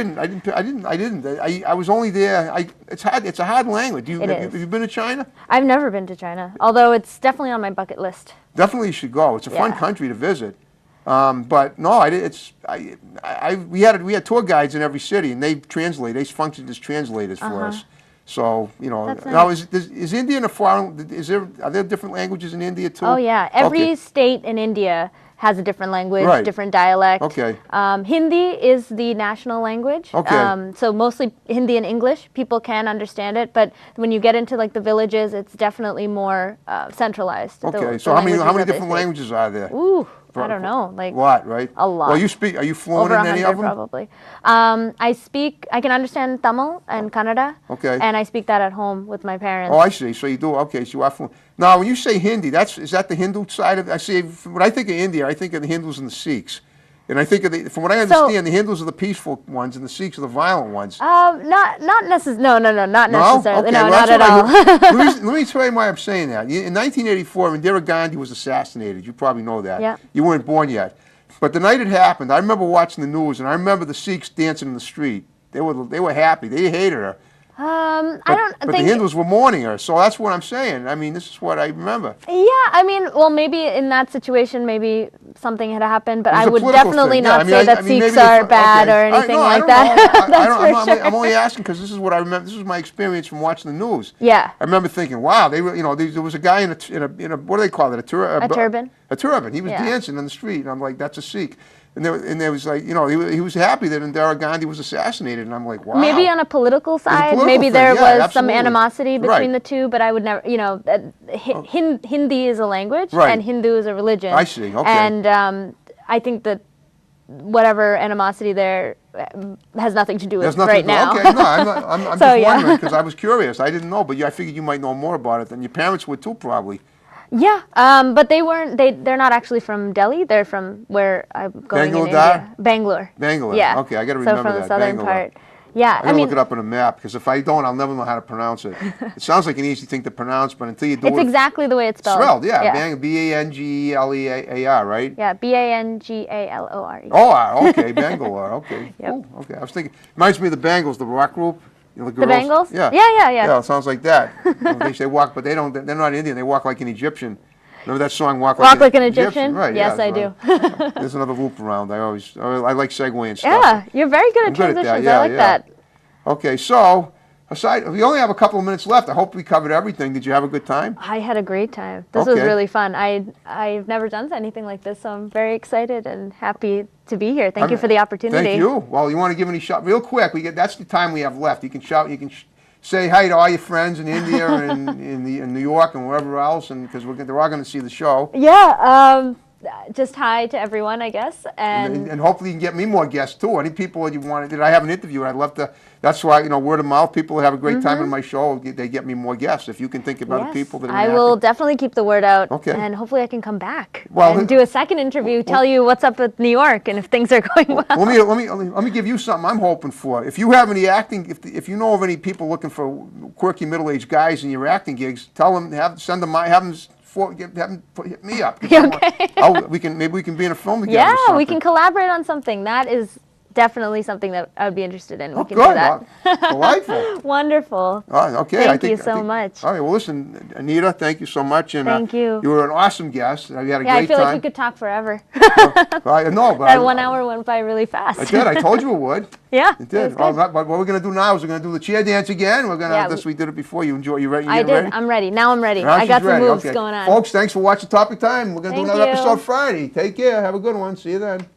didn't. I was only there. It's hard. It's a hard language. Have you been to China? I've never been to China, although it's definitely on my bucket list. Definitely you should go. It's a fun Yeah. country to visit. But no, we had tour guides in every city, and they translate. They functioned as translators for us. So That's now nice. is India in a foreign? Are there different languages in India too? Oh yeah, every Okay. state in India has a different language, Right. different dialect. Okay. Hindi is the national language. Okay. So mostly Hindi and English. People can understand it, but when you get into like the villages, it's definitely more centralized. Okay. The So how many languages that they different speak. languages are there? Ooh, I don't know, like A lot, right? a lot. Well, are you fluent over in any 100 of them? probably. I can understand Tamil and Kannada. Okay. And I speak that at home with my parents. Oh, I see. So you do. Okay, so you are fluent. Now, when you say Hindi, is that the Hindu side of? I see. When I think of India, I think of the Hindus and the Sikhs, and I think of from what I understand, the Hindus are the peaceful ones, and the Sikhs are the violent ones. Not necessarily. No, not No? necessarily. Okay, No, well, not that's at all. what let me tell you why I'm saying that. In 1984, when Indira Gandhi was assassinated, you probably know that. Yeah. You weren't born yet. But the night it happened, I remember watching the news, and I remember the Sikhs dancing in the street. They were happy. They hated her. I don't But the think. Hindus were mourning her. So that's what I'm saying. I mean, this is what I remember. Yeah, I mean, well, maybe in that situation, maybe something had happened, but It was I a would political definitely thing. not Yeah, say that maybe Sikhs the are bad okay. or anything I like don't that. know. That's for sure. I'm only asking because this is what I remember. This is my experience from watching the news. Yeah. I remember thinking, wow, they were, there was a guy in a what do they call it? A turban. A turban. He was Yeah. dancing in the street, and I'm like, that's a Sikh. And there was like, he was happy that Indira Gandhi was assassinated, and I'm like, wow. Maybe on a political side, political maybe thing, there yeah, was some absolutely. animosity between Right. the two, but I would never, Hindi is a language Right. and Hindu is a religion. I see, okay. And I think that whatever animosity there has nothing to do with There's nothing right now. Okay, no, I'm So, just yeah. wondering because I was curious. I didn't know, but I figured you might know more about it than your parents would too, probably. Yeah, but they weren't. They're not actually from Delhi. They're from where I'm going in Bangalore? India. Bangalore. Bangalore. Yeah. Okay, I got to So remember from that. the southern Bangalore. part. Yeah, I'm gonna look it up on a map because if I don't, I'll never know how to pronounce it. It sounds like an easy thing to pronounce, but until you do it's it, exactly the way it's spelled. spelled, yeah, Yeah, Banglear, right? yeah, Bangalore. Oh, okay, Bangalore. Okay, Yep. cool. Okay, I was thinking. Reminds me of the Bangles, the rock group. The The girls. Bangles? Yeah. Yeah. Yeah, it sounds like that. They walk, but they don't. They're not Indian. They walk like an Egyptian. Remember that song, Walk Like an Egyptian? Right. Yes, yeah, I right. There's another loop around. I like segueing stuff. Yeah, you're very good at I'm good at that, transitions. yeah, I like yeah. that. Okay, so we only have a couple of minutes left. I hope we covered everything. Did you have a good time? I had a great time. This was Okay. really fun. I've never done anything like this, so I'm very excited and happy to be here. Thank you for the opportunity. Thank you. Well, you want to give any shout real quick? That's the time we have left. You can shout. You can say hi to all your friends in India and in New York and wherever else, and because they're all going to see the show. Yeah. Just hi to everyone, I guess, And hopefully you can get me more guests too. Any people that you want? Did I have an interview? I'd love to. That's why word of mouth. People have a great time on my show. They get me more guests. If you can think of other yes, people that are I active. will definitely keep the word out. Okay. And hopefully I can come back Well, and do a second interview, tell you what's up with New York and if things are going well. Let me give you something I'm hoping for. If you have any acting, if you know of any people looking for quirky middle-aged guys in your acting gigs, tell them send them have them hit me up. Okay. Maybe we can be in a film together. Yeah, or something. we can collaborate on something. That is definitely something that I would be interested in. We can good. do that. Delightful. Wonderful. Okay. Thank you so much. All right. Well, listen, Anita, thank you so much. And, Thank you. You were an awesome guest. We had a Yeah, great I feel time. like we could talk forever. I know, but That 1 hour went by really fast. I did. I told you it would. Yeah, It did. was good. But what we're going to do now is we're going to do the chair dance again. We're going to. Yeah, We did it before. You enjoy. You ready? I did. Ready? I'm ready. Now I'm ready. Now I she's got some ready. moves Okay. going on. Folks, thanks for watching Topic Time. We're going to do Thank another you. episode Friday. Take care. Have a good one. See you then.